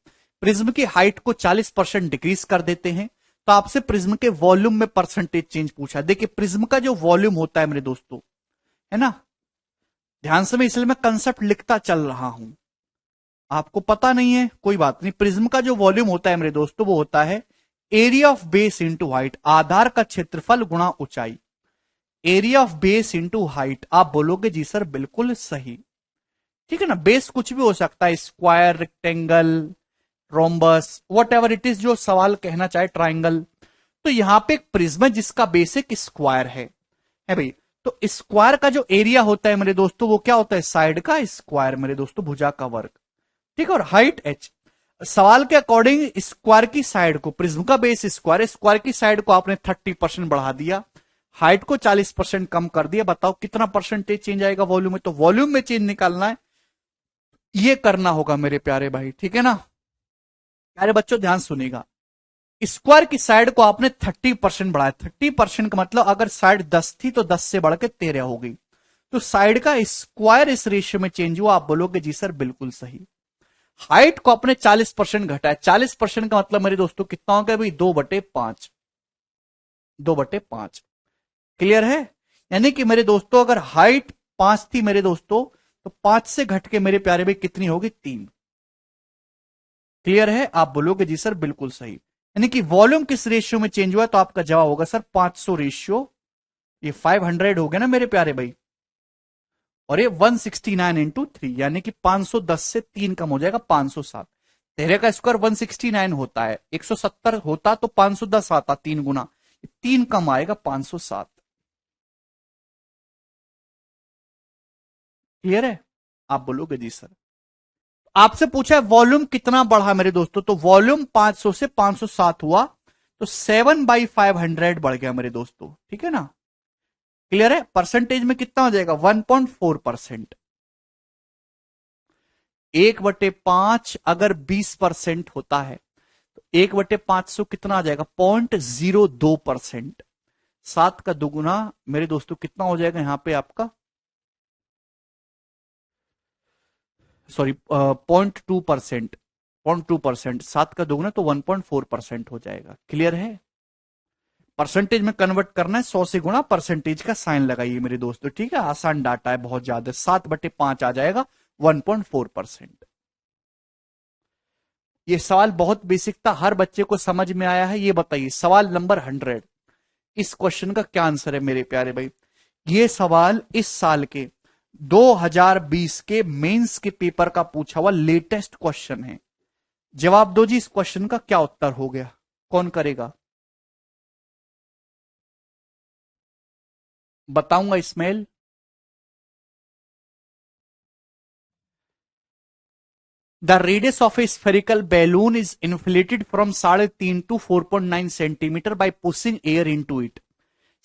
प्रिज्म की हाइट को 40% डिक्रीज कर देते हैं। तो आपसे प्रिज्म के वॉल्यूम में परसेंटेज चेंज पूछा। देखिए, प्रिज्म का जो वॉल्यूम होता है मेरे दोस्तों, है ना, ध्यान से मैं इसलिए मैं कंसेप्ट लिखता चल रहा हूं, आपको पता नहीं है कोई बात नहीं। प्रिज्म का जो वॉल्यूम होता है मेरे दोस्तों, वो होता है area of base into height, आधार का क्षेत्रफल गुणा ऊंचाई। Area of base into height. आप बोलोगे जी सर बिल्कुल सही, ठीक है ना। बेस कुछ भी हो सकता है, square, rectangle, rhombus, what ever it is, जो सवाल कहना चाहे, ट्राइंगल। तो यहां पे एक प्रिज्म है जिसका बेस एक स्क्वायर है भाई। तो स्क्वायर का जो एरिया होता है मेरे दोस्तों, वो क्या होता है, साइड का स्क्वायर मेरे दोस्तों, भुजा का वर्ग, ठीक है। और हाइट h। सवाल के अकॉर्डिंग स्क्वायर की साइड को, प्रिज्म का बेस स्क्वायर, स्क्वायर की साइड को आपने 30% बढ़ा दिया, हाइट को 40% कम कर दिया। बताओ कितना परसेंटेज चेंज आएगा वॉल्यूम में? तो वॉल्यूम में चेंज निकालना है, ये करना होगा मेरे प्यारे भाई, ठीक है ना। प्यारे बच्चों ध्यान सुनेगा, स्क्वायर की साइड को आपने 30% बढ़ाया। 30% का मतलब अगर साइड 10 थी तो 10 से बढ़ के 13 हो गई। तो साइड का स्क्वायर इस रेशियो में चेंज हुआ। आप बोलोगे जी सर बिल्कुल सही। हाइट को अपने 40% घटाया। 40% का मतलब मेरे दोस्तों कितना हो गया भाई, 2/5, 2/5। क्लियर है? यानी कि मेरे दोस्तों अगर हाइट 5 थी मेरे दोस्तों, तो 5 से घट के मेरे प्यारे भाई कितनी होगी, 3। क्लियर है? आप बोलोगे जी सर बिल्कुल सही। यानी कि वॉल्यूम किस रेशियो में चेंज हुआ, तो आपका जवाब होगा सर 500 रेशियो। ये 500 हो गया ना मेरे प्यारे भाई, और ये 169 इंटू 3, यानी कि 510 से 3 कम हो जाएगा, 507। 13 का स्क्वायर 169 होता है, 170 होता तो 510 आता, 3 गुना, 3 कम आएगा, 507। क्लियर है? आप बोलोगे जी सर। आपसे पूछा है वॉल्यूम कितना बढ़ा मेरे दोस्तों, तो वॉल्यूम 500 से 507 हुआ, तो 7/500 बढ़ गया मेरे दोस्तों, ठीक है ना। क्लियर है? परसेंटेज में कितना हो जाएगा, 1.4%। 1/5 अगर 20% होता है, तो 1/500 कितना आ जाएगा, 0.02%। 7 का दुगुना मेरे दोस्तों कितना हो जाएगा यहां पे आपका, सॉरी 0.2%, 0.2%, 7 का दुगुना तो 1.4% हो जाएगा। क्लियर है? परसेंटेज में कन्वर्ट करना है, 100 से गुणा परसेंटेज का साइन लगाइए मेरे दोस्तों, ठीक है। आसान डाटा है, बहुत ज्यादा, 7/5 आ जाएगा, 1.4%। ये सवाल बहुत बेसिक था, हर बच्चे को समझ में आया है। ये बताइए सवाल नंबर 100, इस क्वेश्चन का क्या आंसर है मेरे प्यारे भाई। ये सवाल इस साल के 2020 के मेंस के पेपर का पूछा हुआ लेटेस्ट क्वेश्चन है। जवाब दो जी, इस क्वेश्चन का क्या उत्तर हो गया, कौन करेगा? बताऊंगा Ismail. The radius of A spherical balloon is inflated from 3.5 to 4.9 centimetre bye pushing air into it.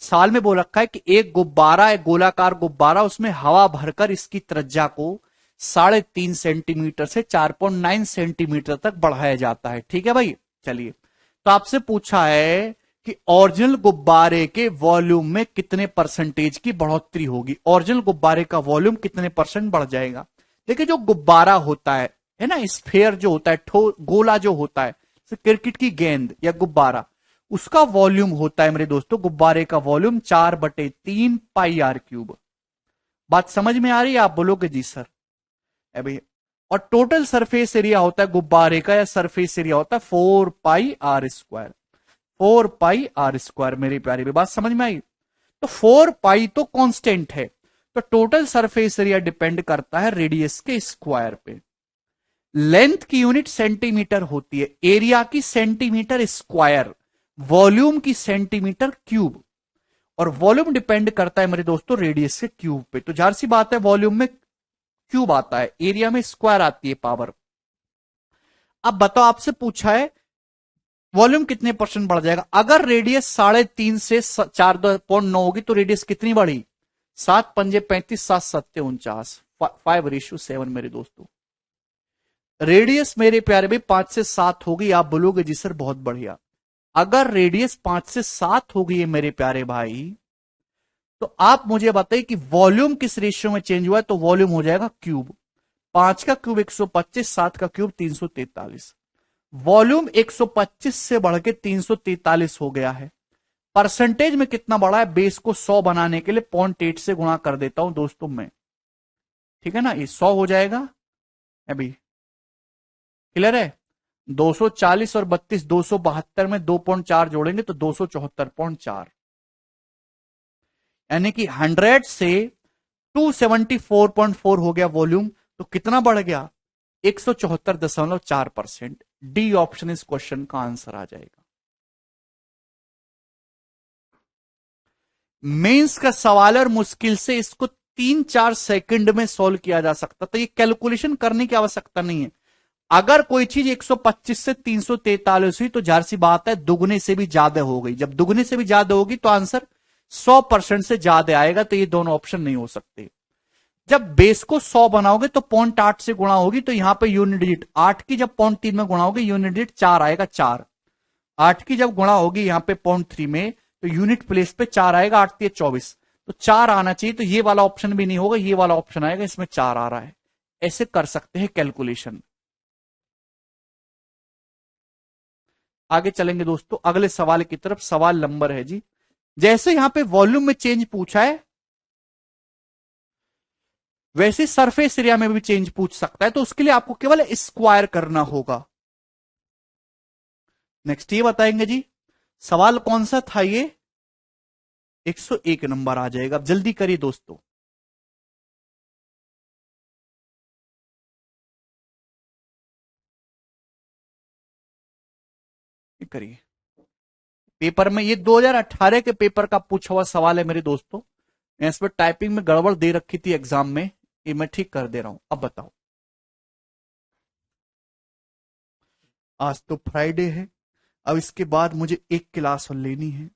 साल में बोल रखा है कि एक गुब्बारा, एक गोलाकार गुब्बारा, उसमें हवा भरकर इसकी त्रिज्या को 3.5 सेंटीमीटर से 4.9 सेंटीमीटर तक बढ़ाया जाता है, ठीक है भाई। चलिए, तो आपसे पूछा है कि ओरिजिनल गुब्बारे के वॉल्यूम में कितने परसेंटेज की बढ़ोतरी होगी, ओरिजिनल गुब्बारे का वॉल्यूम कितने परसेंट बढ़ जाएगा। देखिए, जो गुब्बारा होता है ना, स्फेयर जो होता है, गोला जो होता है, क्रिकेट की गेंद या गुब्बारा, उसका वॉल्यूम होता है मेरे दोस्तों, गुब्बारे का वॉल्यूम 4/3 पाई आर क्यूब। बात समझ में आ रही है? आप बोलोगे जी सर। अभी, और टोटल सरफेस एरिया होता है गुब्बारे का, या सरफेस एरिया होता है 4πr²। 4πr², मेरी प्यारी भी बात समझ में आई। तो 4π तो कांस्टेंट है, तो टोटल सरफेस एरिया डिपेंड करता है रेडियस के स्क्वायर पे। लेंथ की यूनिट सेंटीमीटर होती है, एरिया की सेंटीमीटर स्क्वायर, वॉल्यूम की सेंटीमीटर क्यूब, और वॉल्यूम डिपेंड करता है मेरे दोस्तों रेडियस के क्यूब पे। तो जाहिर सी बात है, वॉल्यूम में क्यूब आता है, एरिया में स्क्वायर आती है पावर। अब बताओ, आपसे पूछा है वॉल्यूम कितने परसेंट बढ़ जाएगा। अगर रेडियस 3.5 से 4.9 होगी तो रेडियस कितनी बढ़ी? 7×5 = 35, 7×7 = 5:7 मेरे दोस्तों। रेडियस मेरे प्यारे भाई 5 से 7 होगी, आप बोलोगे जी सर बहुत बढ़िया। अगर रेडियस 5 से 7 हो गई है मेरे प्यारे भाई, तो आप मुझे बताइए कि वॉल्यूम किस रेशियो में चेंज हुआ है। तो वॉल्यूम हो जाएगा क्यूब, 5 का क्यूब 125, 7 का क्यूब 343। वॉल्यूम 125 से बढ़ के 343 हो गया है। परसेंटेज में कितना बढ़ा है? बेस को 100 बनाने के लिए 0.8 से गुणा कर देता हूं दोस्तों मैं, ठीक है ना, ये 100 हो जाएगा। अभी क्लियर है? 240 और 32, 272 में 2.4 जोड़ेंगे तो 274.4, यानी कि 100 से 274.4 हो गया वॉल्यूम। तो कितना बढ़ गया? 174.4%। डी ऑप्शन इस क्वेश्चन का आंसर आ जाएगा। मेंस का सवाल और मुश्किल से इसको 3-4 सेकंड में सॉल्व किया जा सकता, तो ये कैलकुलेशन करने की आवश्यकता नहीं है। अगर कोई चीज 125 से 343 हुई तो जाहिर सी बात है दुगने से भी ज्यादा हो गई। जब दुगने से भी ज्यादा होगी तो आंसर 100% से ज्यादा आएगा। तो ये दोनों ऑप्शन नहीं हो सकते। जब बेस को 100 बनाओगे तो 0.8 से गुणा होगी, तो यहां पे यूनिट डिजिट 8 की जब 0.3 में गुणा होगी, यूनिट डिजिट 4 आएगा, 4। 8 की जब गुणा होगी यहां पे 0.3 में, तो यूनिट प्लेस पे 4 आएगा, 8 3 24, तो 4 आना चाहिए। तो ये वाला ऑप्शन भी नहीं होगा, ये वाला ऑप्शन आएगा, इसमें 4 आ रहा है। ऐसे कर सकते हैं कैलकुलेशन। आगे चलेंगे दोस्तों अगले सवाल की तरफ। सवाल नंबर है जी, जैसे यहां पे वॉल्यूम में चेंज पूछा है, वैसे सरफेस एरिया में भी चेंज पूछ सकता है। तो उसके लिए आपको केवल स्क्वायर करना होगा। नेक्स्ट ये बताएंगे जी, सवाल कौन सा था ये? 101 नंबर आ जाएगा। अब जल्दी करिए दोस्तों। करिए, पेपर में ये 2018 के पेपर का पूछा हुआ सवाल है मेरे दोस्तों। इस पर टाइपिंग में गड़बड़ दे रखी थी एग्जाम में, ये मैं ठीक कर दे रहा हूं। अब बताओ, आज तो फ्राइडे है, अब इसके बाद मुझे एक क्लास और लेनी है,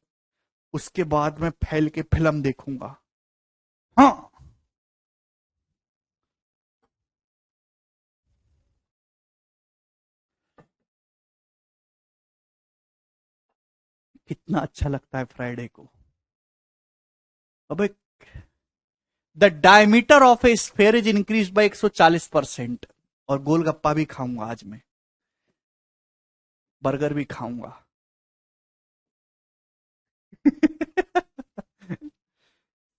उसके बाद मैं फैल के फिल्म देखूंगा। हाँ, कितना अच्छा लगता है फ्राइडे को। अबे, the diameter of A sphere is increase by 140%। और गोलगप्पा भी खाऊंगा आज मैं, बर्गर भी खाऊंगा।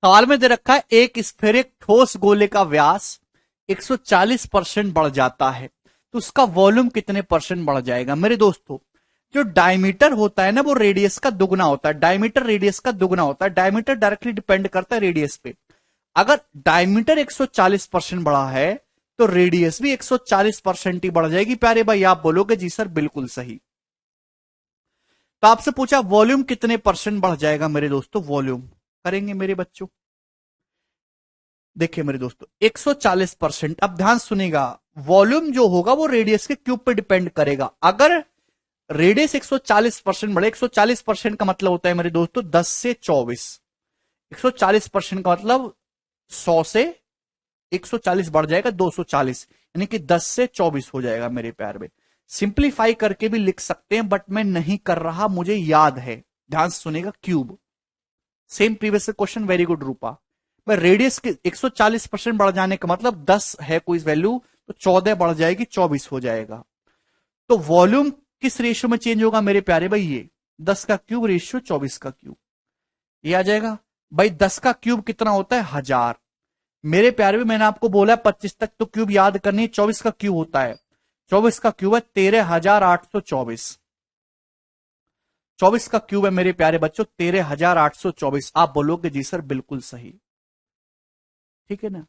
सवाल में दे रखा है एक स्फेरिक ठोस गोले का व्यास 140% बढ़ जाता है तो उसका वॉल्यूम कितने परसेंट बढ़ जाएगा। मेरे दोस्तों, जो डायमीटर होता है ना वो रेडियस का दुगना होता है। डायमीटर रेडियस का दुगना होता है। डायमीटर डायरेक्टली डिपेंड करता है रेडियस पे। अगर डायमीटर 140% बढ़ा है तो रेडियस भी 140% ही बढ़ जाएगी। प्यारे भाई आप बोलोगे जी सर बिल्कुल सही। तो आपसे पूछा वॉल्यूम कितने परसेंट बढ़ जाएगा मेरे दोस्तों। वॉल्यूम करेंगे मेरे बच्चों। देखिए मेरे दोस्तों 140%। अब ध्यान सुनेगा, वॉल्यूम जो होगा वो रेडियस के क्यूब पे डिपेंड करेगा। अगर रेडियस 140% बढ़े, 140% का मतलब होता है मेरे दोस्तों 10 से 24। 140% का मतलब 100 से 140 बढ़ जाएगा 240, यानी कि 10 से 24 हो जाएगा मेरे प्यार में। सिंप्लीफाई करके भी लिख सकते हैं बट मैं नहीं कर रहा, मुझे याद है। ध्यान से सुनेगा, cube same previous question. Very good Rupa. मैं रेडियस के 140% बढ़ जाने का मतलब 10 है कोई वैल्यू तो 14 बढ़ जाएगी 24 हो जाएगा। तो वॉल्यूम किस रेशियो में चेंज होगा मेरे प्यारे भाई, ये 10 का क्यूब रेशियो 24 का क्यूब, ये आ जाएगा भाई। 10 का क्यूब कितना होता है 1000। मेरे प्यारे भी मैंने आपको बोला 25 तक तो क्यूब याद करनी है। 24 का क्यूब होता है, 24 का क्यूब है 13,824। 24 का क्यूब है मेरे प्यारे बच्चों 13,824। आप बोलोगे जी सर बिल्कुल सही, ठीक है ना।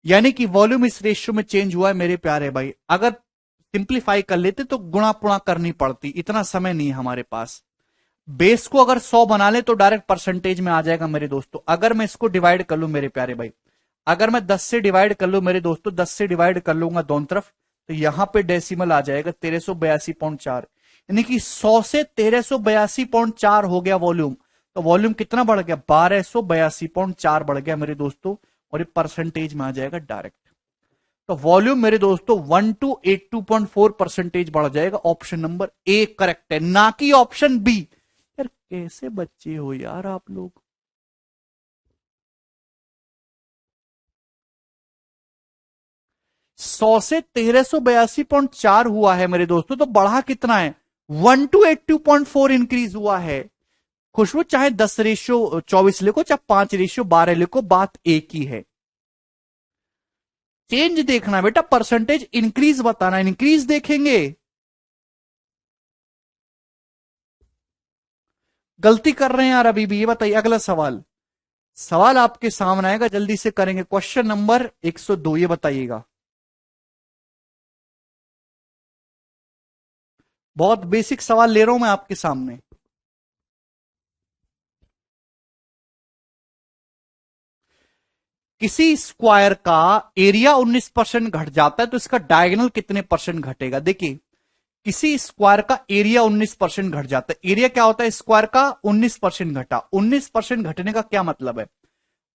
यानी कि वॉल्यूम इस रेशियो में चेंज हुआ है मेरे प्यारे भाई। अगर सिंप्लीफाई कर लेते तो गुणा पुणा करनी पड़ती, इतना समय नहीं है हमारे पास। बेस को अगर 100 बना ले तो डायरेक्ट परसेंटेज में आ जाएगा मेरे दोस्तों। अगर मैं इसको डिवाइड कर लूं मेरे प्यारे भाई, अगर मैं 10 से डिवाइड कर लूं मेरे दोस्तों, 10 से डिवाइड कर लूंगा दोनों तरफ तो यहां पे डेसिमल आ जाएगा 1382.4, यानी कि 100 से 1382.4 हो गया वॉल्यूम। तो वॉल्यूम कितना बढ़ गया 1282.4 बढ़ गया मेरे दोस्तों, और ये परसेंटेज में आ जाएगा डायरेक्ट। तो वॉल्यूम मेरे दोस्तों 1282.4% बढ़ जाएगा। ऑप्शन नंबर ए करेक्ट है, ना कि ऑप्शन बी। यार कैसे बच्चे हो यार आप लोग। 100 से 1382.4 हुआ है मेरे दोस्तों, तो बढ़ा कितना है 1282.4 इंक्रीज हुआ है। खुशबू चाहे 10:24 लिखो चाहे 5:12 लिखो, बात एक ही है। चेंज देखना बेटा, परसेंटेज इंक्रीज बताना, इंक्रीज देखेंगे। गलती कर रहे हैं यार अभी भी। ये बताइए अगला सवाल, सवाल आपके सामने आएगा, जल्दी से करेंगे। क्वेश्चन नंबर 102, ये बताइएगा। बहुत बेसिक सवाल ले रहा हूं मैं आपके सामने। किसी स्क्वायर का एरिया 19% घट जाता है तो इसका डायगोनल कितने परसेंट घटेगा। देखिए किसी स्क्वायर का एरिया 19% घट जाता है। एरिया क्या होता है स्क्वायर का 19% घटा। 19% घटने का क्या मतलब है,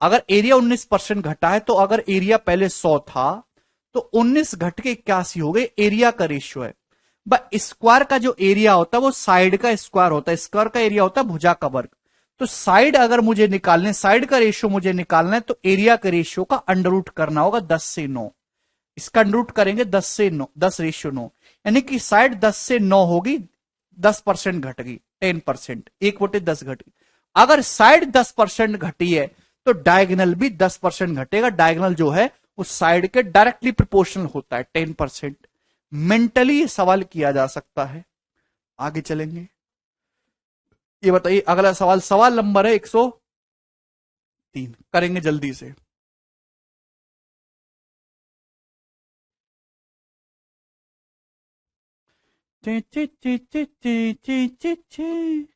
अगर एरिया 19% घटा है तो अगर एरिया पहले 100 था तो 19 घट के 81 हो गए, एरिया का रेशियो है। स्क्वायर का जो एरिया होता है वो साइड का स्क्वायर होता है, स्क्वायर का एरिया होता है भुजा का वर्ग। तो साइड अगर मुझे निकालने, साइड का रेशियो मुझे निकालना है तो एरिया के रेशियो का अंडर रूट करना होगा 10 से 9। इसका अंडर रूट करेंगे 10 से 9, 10:9, यानी कि साइड 10 से 9 होगी, 10% घट गई, 10%, 1/10 घट गई। अगर साइड 10% घटी है तो डायगोनल भी 10% घटेगा। डायगोनल जो है उस साइड के डायरेक्टली प्रोपोर्शनल होता है 10%। मेंटली सवाल किया जा सकता है। आगे चलेंगे, ये बताइए अगला सवाल, सवाल नंबर है 103, करेंगे जल्दी से। ची ची ची ची ची ची ची ची।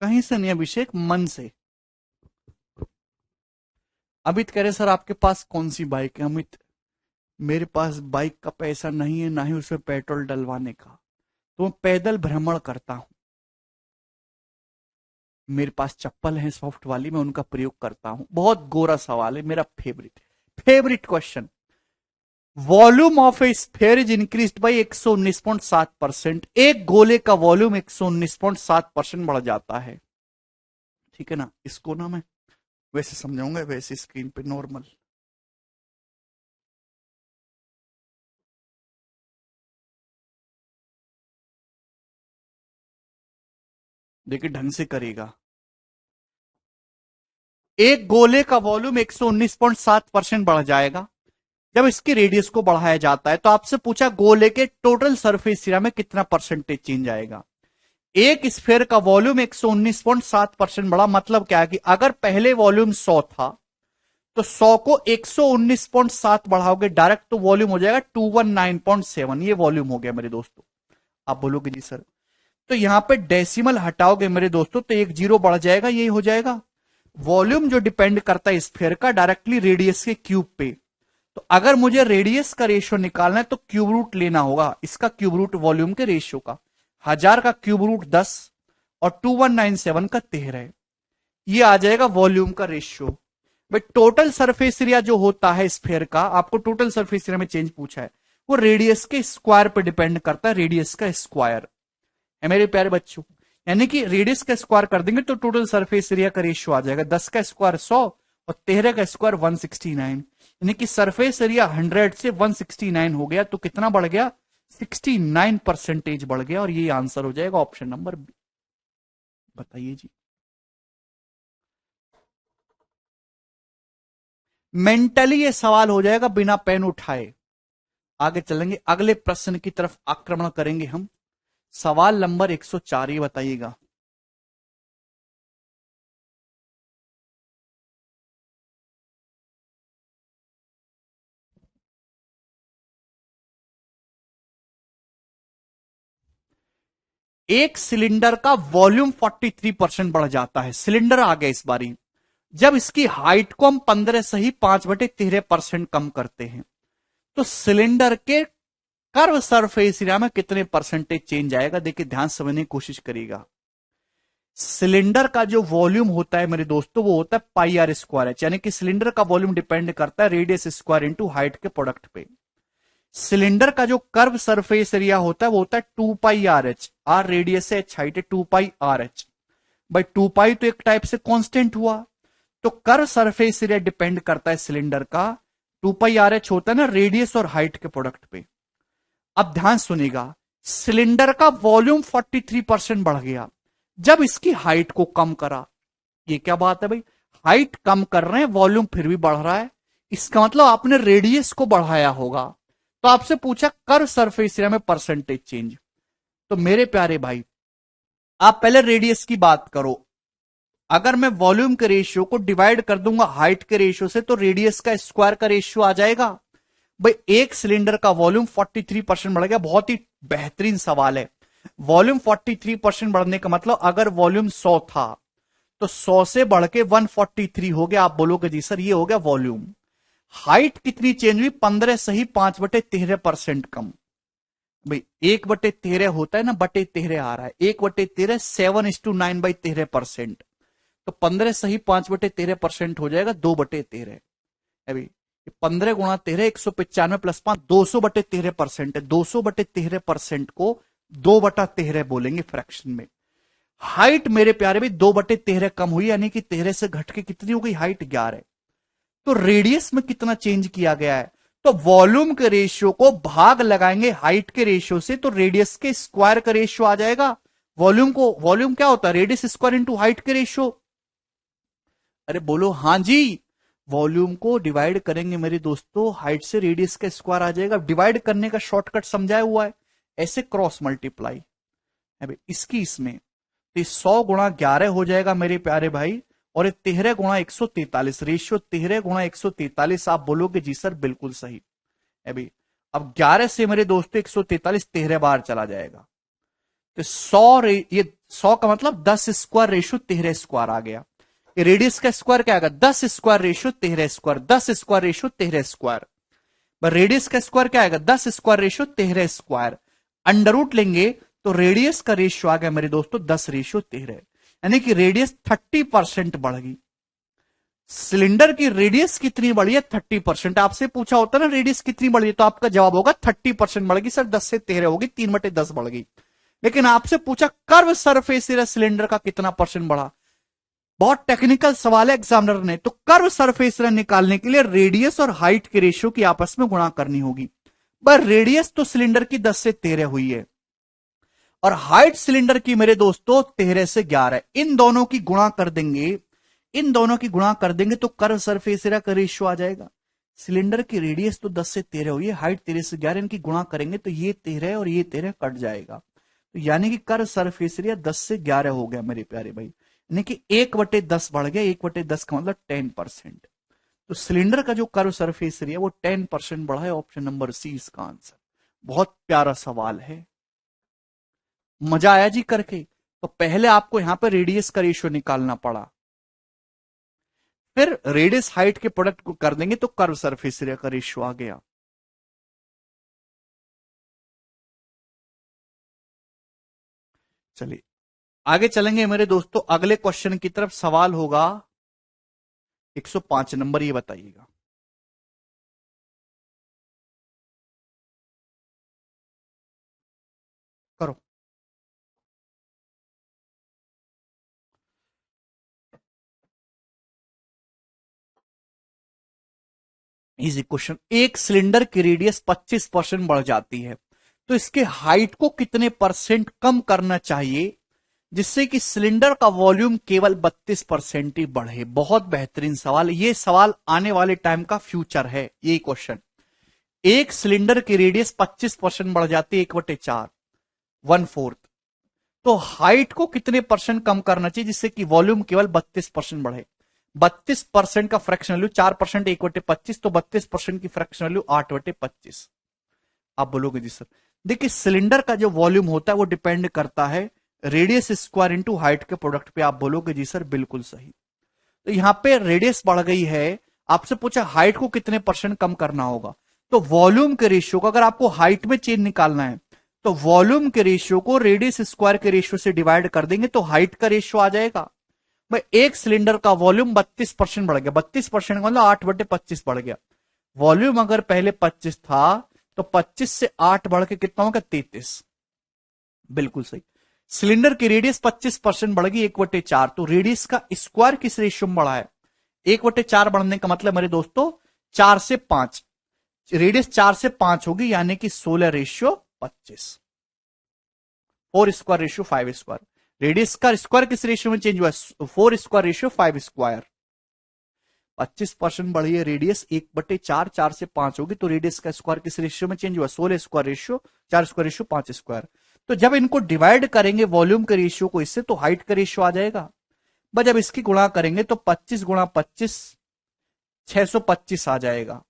कहीं से नहीं अभिषेक, मन से। अमित कह रहे सर आपके पास कौन सी बाइक है। अमित मेरे पास बाइक का पैसा नहीं है, ना ही उसमें पेट्रोल डलवाने का। तो मैं पैदल भ्रमण करता हूं, मेरे पास चप्पल है सॉफ्ट वाली, मैं उनका प्रयोग करता हूं। बहुत गोरा सवाल है, मेरा favourite favourite question. Volume of A sphere is increased by 119.7%। एक गोले का वॉल्यूम 119.7% बढ़ जाता है, ठीक है ना। इसको ना मैं वैसे समझाऊंगा, वैसे स्क्रीन पे नॉर्मल। देखिए ढंग से करेगा। एक गोले का वॉल्यूम 119.7% बढ़ जाएगा जब इसकी रेडियस को बढ़ाया जाता है। तो आपसे पूछा गोले के टोटल सरफेस एरिया में कितना परसेंटेज चेंज आएगा। एक स्फीयर का वॉल्यूम 119.7% बढ़ा, मतलब क्या है कि अगर पहले वॉल्यूम 100 था तो 100 को 119.7 बढ़ाओगे डायरेक्ट, तो वॉल्यूम हो जाएगा 219.7। ये वॉल्यूम हो गया मेरे दोस्तों। आप बोलोगे जी सर, तो यहां पे डेसिमल हटाओगे मेरे दोस्तों तो एक जीरो बढ़ जाएगा, यही हो जाएगा। वॉल्यूम जो डिपेंड करता है स्फीयर का डायरेक्टली रेडियस के क्यूब पे। तो अगर मुझे रेडियस का रेशियो निकालना है तो क्यूब रूट लेना होगा, इसका क्यूब रूट वॉल्यूम के रेशियो का। 1000 का क्यूब रूट 10 और 2197 का 13, ये आ जाएगा वॉल्यूम का रेशियो। भाई टोटल सरफेस एरिया जो होता है स्फीयर का, आपको टोटल सरफेस एरिया में चेंज पूछा है, वो रेडियस के स्क्वायर पे डिपेंड करता है। रेडियस का स्क्वायर है मेरे प्यारे बच्चों, यानी कि रेडियस का स्क्वायर कर देंगे तो टोटल सरफेस एरिया का रेशियो आ जाएगा। 10 का स्क्वायर 100 और 13 का स्क्वायर 169, यानी कि सरफेस एरिया 100 से 169 हो गया। तो कितना बढ़ गया, 69% बढ़ गया। और ये आंसर हो जाएगा ऑप्शन नंबर बी। बताइए जी। मेंटली ये सवाल हो जाएगा बिना पेन उठाए। आगे चलेंगे, अगले प्रश्न की तरफ आक्रमण करेंगे हम। सवाल नंबर 104, ये बताइएगा। एक सिलेंडर का वॉल्यूम 43% बढ़ जाता है। सिलेंडर आ गया इस बारी, जब इसकी हाइट को हम 15 से ही 5/13% कम करते हैं। तो सिलेंडर के कर्व सरफेस एरिया में कितने परसेंटेज चेंज आएगा। देखिए ध्यान से समझने की कोशिश करिएगा। सिलेंडर का जो वॉल्यूम होता है मेरे दोस्तों, वो होता है पाई आर स्क्वायर एच, यानी कि सिलेंडर का वॉल्यूम डिपेंड करता है रेडियस स्क्वायर इंटू हाइट के प्रोडक्ट पे। सिलेंडर का जो कर्व सरफेस एरिया होता है वो होता है 2πRh। आर रेडियस है, एच हाइट है, 2πRh। भाई 2π तो एक टाइप से कांस्टेंट हुआ, तो कर्व सरफेस एरिया डिपेंड करता है सिलेंडर का 2πRh होता है ना रेडियस और हाइट के प्रोडक्ट पे। अब ध्यान सुनिएगा, सिलेंडर का वॉल्यूम 43% बढ़ गया जब इसकी हाइट को कम करा। ये क्या बात है भाई, हाइट कम कर रहे हैं, वॉल्यूम फिर भी बढ़ रहा है, इसका मतलब आपने रेडियस को बढ़ाया होगा। तो आपसे पूछा कर्व सरफेस एरिया में परसेंटेज चेंज। तो मेरे प्यारे भाई, आप पहले रेडियस की बात करो। अगर मैं वॉल्यूम के रेशियो को डिवाइड कर दूंगा हाइट के रेशियो से, तो रेडियस का स्क्वायर का रेशियो आ जाएगा। भाई एक सिलेंडर का वॉल्यूम 43% बढ़ गया, बहुत ही बेहतरीन सवाल है। वॉल्यूम 43% बढ़ने का मतलब अगर वॉल्यूम 100 था तो 100 से बढ़ के 143 हो गया। आप बोलोगे जी सर ये हो गया वॉल्यूम। हाइट कितनी चेंज हुई, 15 सही 5/13% कम। भाई 1/13 होता है ना, /13 आ रहा है, 1/13 7:9/13%। तो 15 सही 5/13% हो जाएगा 2/13। अभी 15 गुणा 13 195 प्लस 5 200/13% है। 200/13% को 2/13 बोलेंगे फ्रैक्शन में। हाइट मेरे प्यारे भी 2/13 कम हुई, यानी कि 13 से घट के कितनी हो गई, हाइट 11। तो रेडियस में कितना चेंज किया गया है, तो वॉल्यूम के रेशियो को भाग लगाएंगे हाइट के रेशियो से, तो रेडियस के स्क्वायर का रेशियो आ जाएगा। वॉल्यूम क्या होता है, रेडियस स्क्वायर इंटू हाइट के रेशियो। अरे बोलो हाँ जी। वॉल्यूम को डिवाइड करेंगे मेरे दोस्तों हाइट से, रेडियस का स्क्वायर आ जाएगा। डिवाइड करने का शॉर्टकट समझाया हुआ है, ऐसे क्रॉस मल्टीप्लाई है इसकी इसमें। तो 100 गुणा 11 हो जाएगा मेरे प्यारे भाई, और 13 गुणा 143, रेशियो 13 गुणा 143। आप बोलोगे जी सर बिल्कुल सही। अभी अब 11 से मेरे दोस्तों 143 13 बार चला जाएगा, तो 100 ये 100 का मतलब 10 स्क्वायर रेशियो 13 स्क्वायर आ गया। रेडियस का स्क्वायर क्या आएगा, 10 square ratio 13 square, 10 square ratio 13 square. Radius का स्क्वायर क्या आएगा, 10 square ratio 13 square. Under root लेंगे तो रेडियस का रेशियो आ गया मेरे दोस्तों 10:13, यानी कि रेडियस 30% बढ़ गई। सिलेंडर की रेडियस कितनी बढ़ी है? 30%। आपसे पूछा होता ना रेडियस कितनी बढ़ी है, तो आपका जवाब होगा 30% बढ़ गई सर, 10 से 13 होगी, 3/10 बढ़ गई। लेकिन आपसे पूछा कर्व सरफेस एरिया सिलेंडर का कितना परसेंट बढ़ा। बहुत टेक्निकल सवाल है एग्जामिनर ने, तो कर्व सरफेस एरिया निकालने के लिए रेडियस और हाइट के रेशियो की आपस में गुणा करनी होगी। पर रेडियस तो सिलेंडर की 10 से 13 हुई है और हाइट सिलेंडर की मेरे दोस्तों 13 से 11। इन दोनों की गुणा कर देंगे, इन दोनों की गुणा कर देंगे तो कर्व सरफेस एरिया का रेशियो आ जाएगा। सिलेंडर की रेडियस तो 10 से 13 हुई है, हाइट 13 से 11, इनकी गुणा करेंगे तो ये 13 और ये 13 कट जाएगा, तो यानी कि कर्व सरफेस एरिया 10 से 11 हो गया मेरे प्यारे भाई, यानी कि 1/10 बढ़ गया। 1/10 का मतलब 10%। तो सिलेंडर का जो कर्व सरफेस एरिया वो 10% बढ़ा है। ऑप्शन नंबर सी इसका आंसर। बहुत प्यारा सवाल है, मजा आया जी करके। तो पहले आपको यहां पर रेडियस का रेशियो निकालना पड़ा, फिर रेडियस हाइट के प्रोडक्ट को कर देंगे तो कर्व सरफेस एरिया का रेशियो आ गया। चलिए आगे चलेंगे मेरे दोस्तों, अगले क्वेश्चन की तरफ। सवाल होगा 105 नंबर, ये बताइएगा। करो। Easy question. एक सिलेंडर की रेडियस 25% बढ़ जाती है, तो इसके हाइट को कितने परसेंट कम करना चाहिए जिससे कि सिलेंडर का वॉल्यूम केवल 32% ही बढ़े। बहुत बेहतरीन सवाल, ये सवाल आने वाले टाइम का फ्यूचर है यही क्वेश्चन। एक सिलेंडर की रेडियस 25% बढ़ जाती है, 1/4, 1/4, तो हाइट को कितने परसेंट कम करना चाहिए जिससे कि वॉल्यूम केवल 32% बढ़े। 32% का फ्रैक्शन वैल्यू 4%, 1/25, तो 32% की फ्रैक्शन वैल्यू 8/25। आप बोलोगे जी सर, देखिए सिलेंडर का जो वॉल्यूम होता है वो डिपेंड करता है रेडियस स्क्वायर इंटू हाइट के प्रोडक्ट पे। आप बोलोगे जी सर बिल्कुल सही। तो यहां पे रेडियस बढ़ गई है, आपसे पूछा हाइट को कितने परसेंट कम करना होगा, तो वॉल्यूम के रेशियो को अगर आपको हाइट में चेंज निकालना है तो वॉल्यूम के रेशियो को रेडियस स्क्वायर के रेशियो से डिवाइड कर देंगे तो हाइट का रेशियो आ जाएगा। भाई एक सिलेंडर का वॉल्यूम 32% बढ़ गया, 32% मतलब 8/25 बढ़ गया। वॉल्यूम अगर पहले 25 था तो 25 से 8 बढ़ के कितना होगा? 33। बिल्कुल सही। सिलेंडर की रेडियस 25% बढ़ गई, 1/4, तो रेडियस का स्क्वायर किस रेशियो में बढ़ा है? 1/4 बढ़ने का मतलब मेरे दोस्तों 4 से 5, रेडियस 4 से 5 होगी, यानी कि 16:25। 4 स्क्वायर रेशियो 5 स्क्वायर, रेडियस का स्क्वायर किस रेशियो में चेंज हुआ? 4 स्क्वायर रेशियो 5 स्क्वायर। 25% बढ़ी है रेडियस, 1/4, 4 से 5 होगी, तो रेडियस का स्क्वायर किस रेशियो में चेंज हुआ? 16 square ratio, 4 square ratio 5 square. तो जब इनको डिवाइड करेंगे वॉल्यूम के रेशियो को इससे, तो हाइट का रेशियो आ जाएगा। बस जब इसकी गुणा करेंगे तो 25 गुणा 25 625 आ जाएगा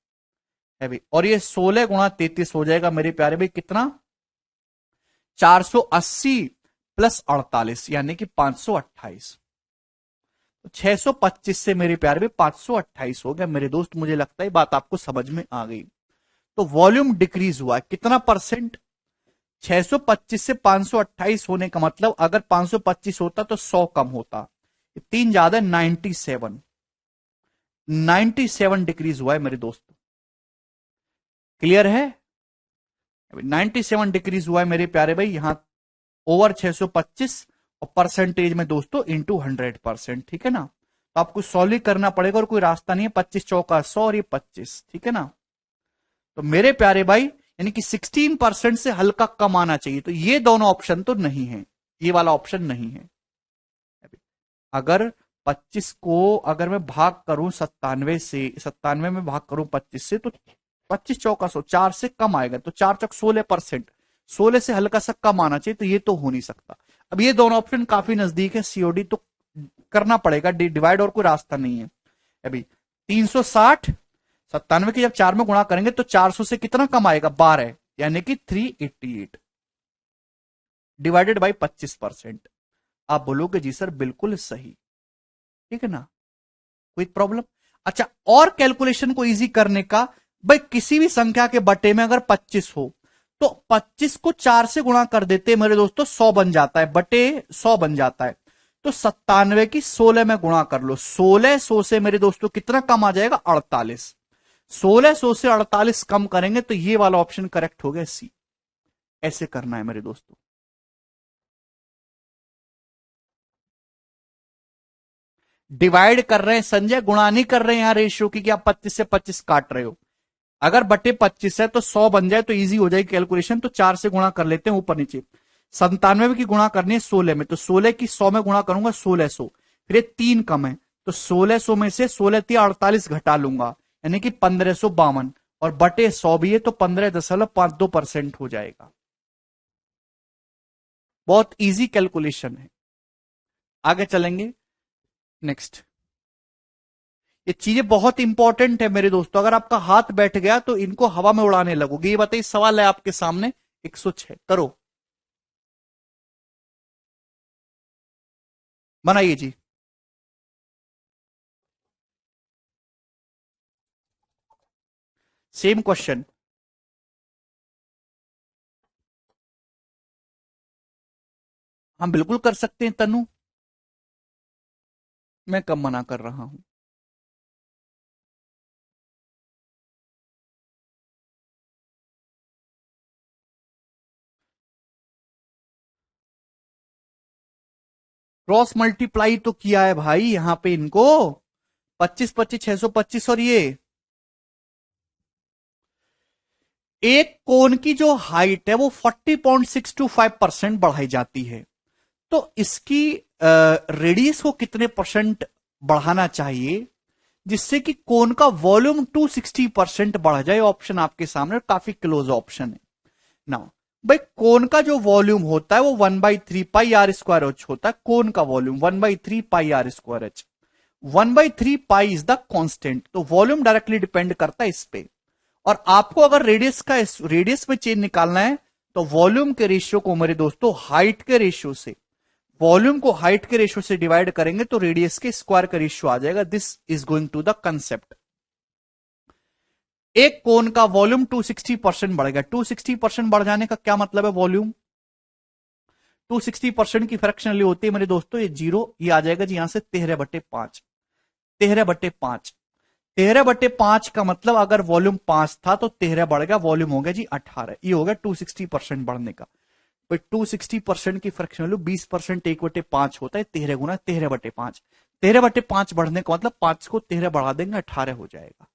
है भाई, और ये 16 गुणा 33 हो जाएगा मेरे प्यारे भाई, कितना? 480 प्लस 48 यानी कि 528। तो 625 से मेरे प्यारे भाई 528 हो गया मेरे दोस्त। मुझे लगता है बात आपको समझ में आ गई। तो वॉल्यूम डिक्रीज हुआ कितना परसेंट? 625 से 528 होने का मतलब अगर 525 होता तो 100 कम होता, 3 ज्यादा 97, 97 डिक्रीज हुआ है मेरे दोस्त। क्लियर है? 97 डिक्रीज हुआ है मेरे प्यारे भाई, यहां ओवर 625 और परसेंटेज में दोस्तों इंटू 100%। ठीक है ना? तो आपको सॉल्व ही करना पड़ेगा और कोई रास्ता नहीं है। 25 चौका 100 और ये 25। ठीक है ना? तो मेरे प्यारे भाई यानी कि 16% से हल्का कम आना चाहिए, तो ये दोनों ऑप्शन तो नहीं है, ये वाला ऑप्शन नहीं है। अगर 25 को अगर मैं भाग करूं 97 से, 97 में भाग करूं 25 से, तो 25 चौका 100, 4 से कम आएगा, तो 4 चौक 16%, 16 से हल्का सा कम आना चाहिए, तो ये तो हो नहीं सकता। अब ये दोनों ऑप्शन काफी नजदीक है, सीओडी तो करना पड़ेगा डिवाइड, और कोई रास्ता नहीं है। अभी 360 97 के जब 4 में गुणा करेंगे तो 400 से कितना कम आएगा? 12, यानी कि 388 डिवाइडेड बाई 25%। आप बोलोगे जी सर बिल्कुल सही। ठीक है ना? कोई प्रॉब्लम? अच्छा, और कैलकुलेशन को इजी करने का, भाई किसी भी संख्या के बटे में अगर 25 हो तो 25 को 4 से गुणा कर देते मेरे दोस्तों 100 बन जाता है, बटे 100 बन जाता है। तो 97 की 16 में गुणा कर लो, 1600 से मेरे दोस्तों कितना कम आ जाएगा, 48। 1600 से 48 कम करेंगे तो ये वाला ऑप्शन करेक्ट हो गया, सी। ऐसे करना है मेरे दोस्तों। डिवाइड कर रहे हैं संजय, गुणा नहीं कर रहे हैं यहां रेशियो की कि आप 25 से 25 काट रहे हो। अगर बटे 25 है तो 100 बन जाए तो इजी हो जाएगी कैलकुलेशन, तो 4 से गुणा कर लेते हैं ऊपर नीचे। 97 की गुणा करनी है 16 में, तो 16 की 100 में गुणा करूंगा 1600, फिर ये 3 कम है तो 1600 में से 16 3 48 घटा लूंगा, यानी कि 1552, और बटे 100 भी है तो 15.52% हो जाएगा। बहुत इजी कैलकुलेशन है। आगे चलेंगे नेक्स्ट। ये चीजें बहुत इंपॉर्टेंट है मेरे दोस्तों, अगर आपका हाथ बैठ गया तो इनको हवा में उड़ाने लगोगे। ये बताइए, सवाल है आपके सामने 106, करो, बनाइए जी। Same question. हम बिल्कुल कर सकते हैं तनु, मैं कब मना कर रहा हूं। क्रॉस मल्टीप्लाई तो किया है भाई यहां पे इनको, 25 25 625, और ये एक कोण की जो हाइट है वो 40.625% बढ़ाई जाती है, तो इसकी रेडियस को कितने परसेंट बढ़ाना चाहिए जिससे कि कोन का वॉल्यूम 260% बढ़ जाए। ऑप्शन आपके सामने काफी क्लोज ऑप्शन है ना भाई। कोन का जो वॉल्यूम होता है वो 1/3 पाई आर स्क्वायर एच होता है, कोन का volume 1/3 pi R square H. 1/3 pi is the constant, तो वॉल्यूम डायरेक्टली डिपेंड करता है इस पे। और आपको अगर रेडियस में चेंज निकालना है तो वॉल्यूम के रेशियो को मेरे दोस्तों हाइट के रेशियो से, वॉल्यूम को हाइट के रेशियो से डिवाइड करेंगे तो रेडियस के स्क्वायर का रेशियो आ जाएगा। This is going to the concept. एक कोन का वॉल्यूम 260% बढ़ेगा, 260% बढ़ जाने का क्या मतलब है, वॉल्यूम 260% की फ्रैक्शन वैल्यू होती है मेरे दोस्तों, ये जीरो, ये आ जाएगा जी यहां से 13/5। 13/5, 13/5 का मतलब अगर वॉल्यूम 5 था तो 13 बढ़ गया, वॉल्यूम हो गया जी 18। ये हो गया 260% बढ़ने का। 260% की फ्रैक्शन वैल्यू 20% 1/5 होता है, 13 गुना 13/5। 13/5 बढ़ने का मतलब 5 को 13 बढ़ा देंगे 18 हो जाएगा।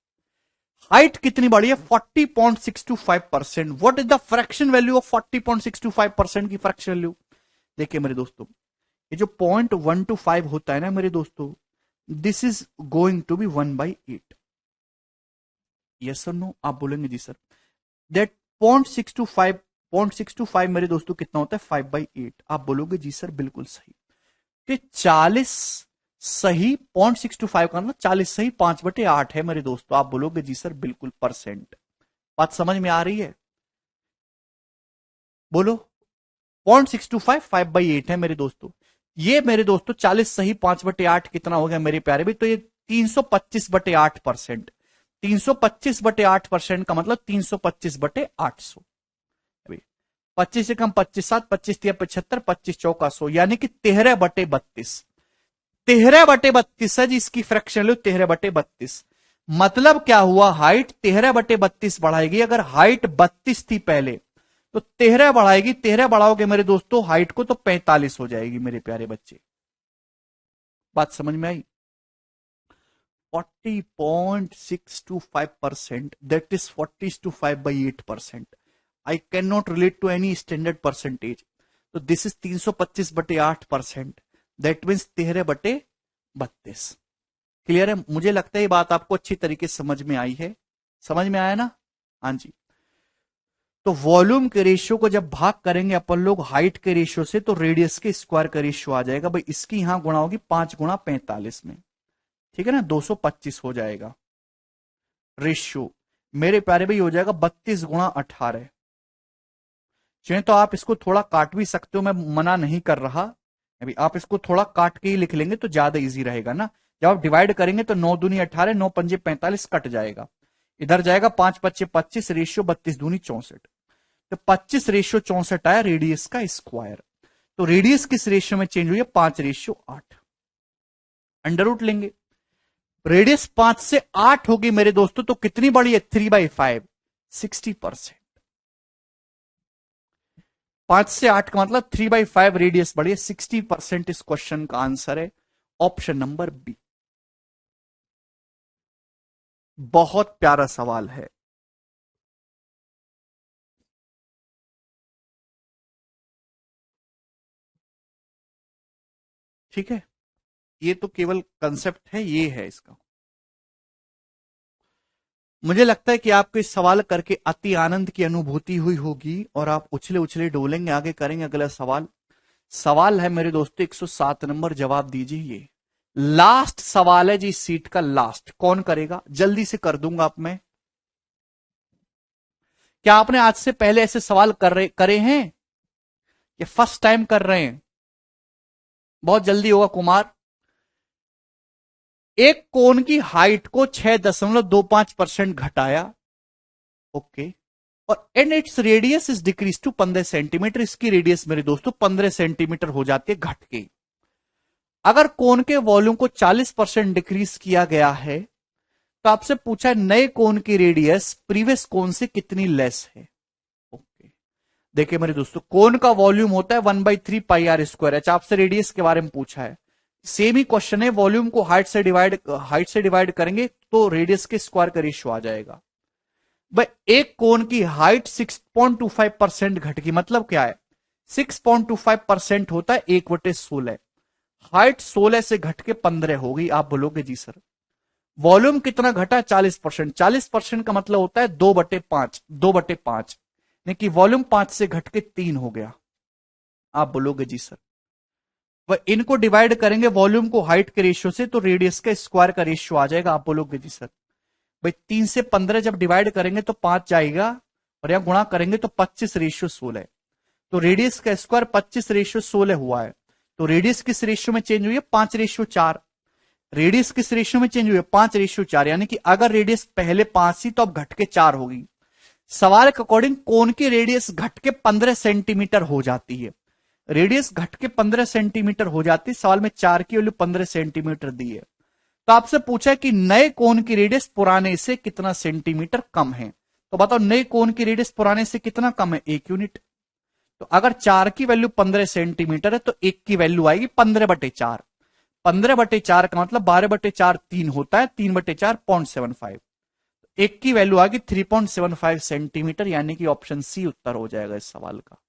हाइट कितनी बढ़ी है, 40.625%। What is the fraction value of 40.625% की फ्रैक्शन वैल्यू। देखिए मेरे दोस्तों, ये जो 0.125 होता है ना मेरे दोस्तों, this is going to be 1/8। Yes और नो, आप बोलेंगे जी सर। दैट 0.625 मेरे दोस्तों कितना होता है, 5/8। आप बोलोगे जी सर बिल्कुल सही। कि 40 सही 0.625 का मतलब 40 सही 5/8 है मेरे दोस्तों। आप बोलोगे जी सर बिल्कुल परसेंट। बात समझ में आ रही है, बोलो। 0.625 5/8 है मेरे दोस्तों। ये मेरे दोस्तों 40 सही 5/8 कितना हो गया मेरे प्यारे भी, तो ये 325/8%। 325/8% का मतलब 325/800। 25 से कम 25 7, 25 तिया 75, 25 चौका 100, यानी कि 13/32। 13/32 है जी इसकी फ्रैक्शन वैल्यू, 13/32। मतलब क्या हुआ, हाइट 13/32 बढ़ाएगी। अगर हाइट 32 थी पहले तो 13 बढ़ाएगी, 13 बढ़ाओगे मेरे दोस्तों हाइट को तो 45 हो जाएगी मेरे प्यारे बच्चे। बात समझ में आई। 40.625%, that is 40/5/8%। I can not relate to any standard percentage, तो this is 325/8%, that means 13/32। Clear है, मुझे लगता है ये बात आपको अच्छी तरीके से समझ में आई है। समझ में आया ना, हाँ जी। तो वॉल्यूम के रेशियो को जब भाग करेंगे अपन लोग हाइट के रेशियो से, तो रेडियस के स्क्वायर का रेशियो आ जाएगा भाई। इसकी यहां गुणा होगी 5 गुणा 45 में, ठीक है ना, 225 हो जाएगा रेशियो मेरे प्यारे भाई। हो जाएगा 32 गुणा 18। चाहे तो आप इसको थोड़ा काट भी सकते हो, मैं मना नहीं कर रहा। अभी आप इसको थोड़ा काट के ही लिख लेंगे तो ज्यादा इजी रहेगा ना। जब आप डिवाइड करेंगे तो 9 दूनी 18, 9 पंजे 45 कट जाएगा, इधर जाएगा 5 5 25, रेशियो 32 दूनी 64। तो 25:64 आया रेडियस का स्क्वायर। तो रेडियस किस रेशियो में चेंज हुई है? 5:8। अंडर रूट लेंगे, रेडियस 5 से 8 होगी मेरे दोस्तों, तो कितनी बड़ी है? 3/5, 60%। 5 से 8 का मतलब 3/5 रेडियस बढ़ी है, 60%। इस क्वेश्चन का आंसर है ऑप्शन नंबर बी। बहुत प्यारा सवाल है। ठीक है, ये तो केवल कंसेप्ट है, ये है इसका। मुझे लगता है कि आपको इस सवाल करके अति आनंद की अनुभूति हुई होगी और आप उछले उछले डोलेंगे। आगे करेंगे अगला सवाल। सवाल है मेरे दोस्तों 107 नंबर, जवाब दीजिए। ये लास्ट सवाल है जी, इस सीट का लास्ट। कौन करेगा? जल्दी से कर दूंगा आप। मैं, क्या आपने आज से पहले ऐसे सवाल करे हैं या फर्स्ट टाइम कर रहे हैं? बहुत जल्दी होगा कुमार। एक कोण की हाइट को 6.25% घटाया, ओके, और and it's radius is decrease to 15 centimetre. इसकी रेडियस मेरे दोस्तों 15 सेंटीमीटर हो जाती है घट के। अगर कोण के वॉल्यूम को 40% डिक्रीज किया गया है, तो आपसे पूछा है नए कोण की रेडियस प्रीवियस कोण से कितनी लेस है। ओके, देखिए मेरे दोस्तों, कोण का वॉल्यूम होता है 1/3 πr²। अच्छा, आपसे रेडियस के बारे में पूछा है, सेम ही क्वेश्चन है। वॉल्यूम को हाइट से डिवाइड करेंगे तो रेडियस के स्क्वायर का रेशियो आ जाएगा। भाई, एक कोण की हाइट 6.25% घट गई, मतलब क्या है? 6.25% होता है 1/16। हाइट 16 से घट के 15 हो गई। आप बोलोगे जी सर वॉल्यूम कितना घटा? 40%। 40% का मतलब होता है 2/5, 2/5, यानी कि वॉल्यूम 5 से घट के 3 हो गया। आप बोलोगे जी सर वह इनको डिवाइड करेंगे वॉल्यूम को हाइट के रेशियो से, तो रेडियस का स्क्वायर का रेशियो आ जाएगा। आप बोलोगे जी सर भाई 3 से 15 जब डिवाइड करेंगे तो 5 जाएगा, और यहां गुणा करेंगे तो 25:16। तो रेडियस का स्क्वायर 25:16 हुआ है। तो रेडियस किस रेशियो में चेंज हुई है? 5:4। रेडियस किस रेशियो में चेंज हुई है? 5:4। यानी कि अगर रेडियस पहले 5 थी तो अब घट के 4 होगी। सवाल के अकॉर्डिंग कोण की रेडियस घट के 15 सेंटीमीटर हो जाती है। रेडियस घट के 15 सेंटीमीटर हो जाती है। सवाल में 4 की वैल्यू 15 सेंटीमीटर दी है। तो आपसे पूछा है कि नए कोण की रेडियस पुराने से कितना सेंटीमीटर कम है। तो बताओ नए कोण की रेडियस पुराने से कितना कम है? 1 यूनिट। तो अगर 4 की वैल्यू 15 सेंटीमीटर है तो 1 की वैल्यू आएगी 15/4। 15/4 का मतलब 12/4 3 होता है, 3/4 0.75। एक की वैल्यू आ गई 3.75 सेंटीमीटर, यानी कि ऑप्शन सी उत्तर हो जाएगा इस सवाल का।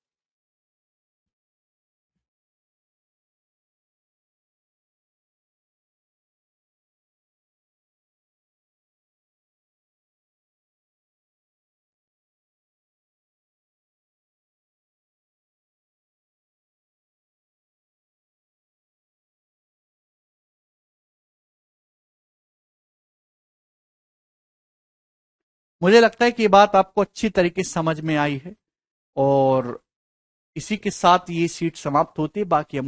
मुझे लगता है कि ये बात आपको अच्छी तरीके से समझ में आई है, और इसी के साथ ये सीट समाप्त होती है। बाकी हम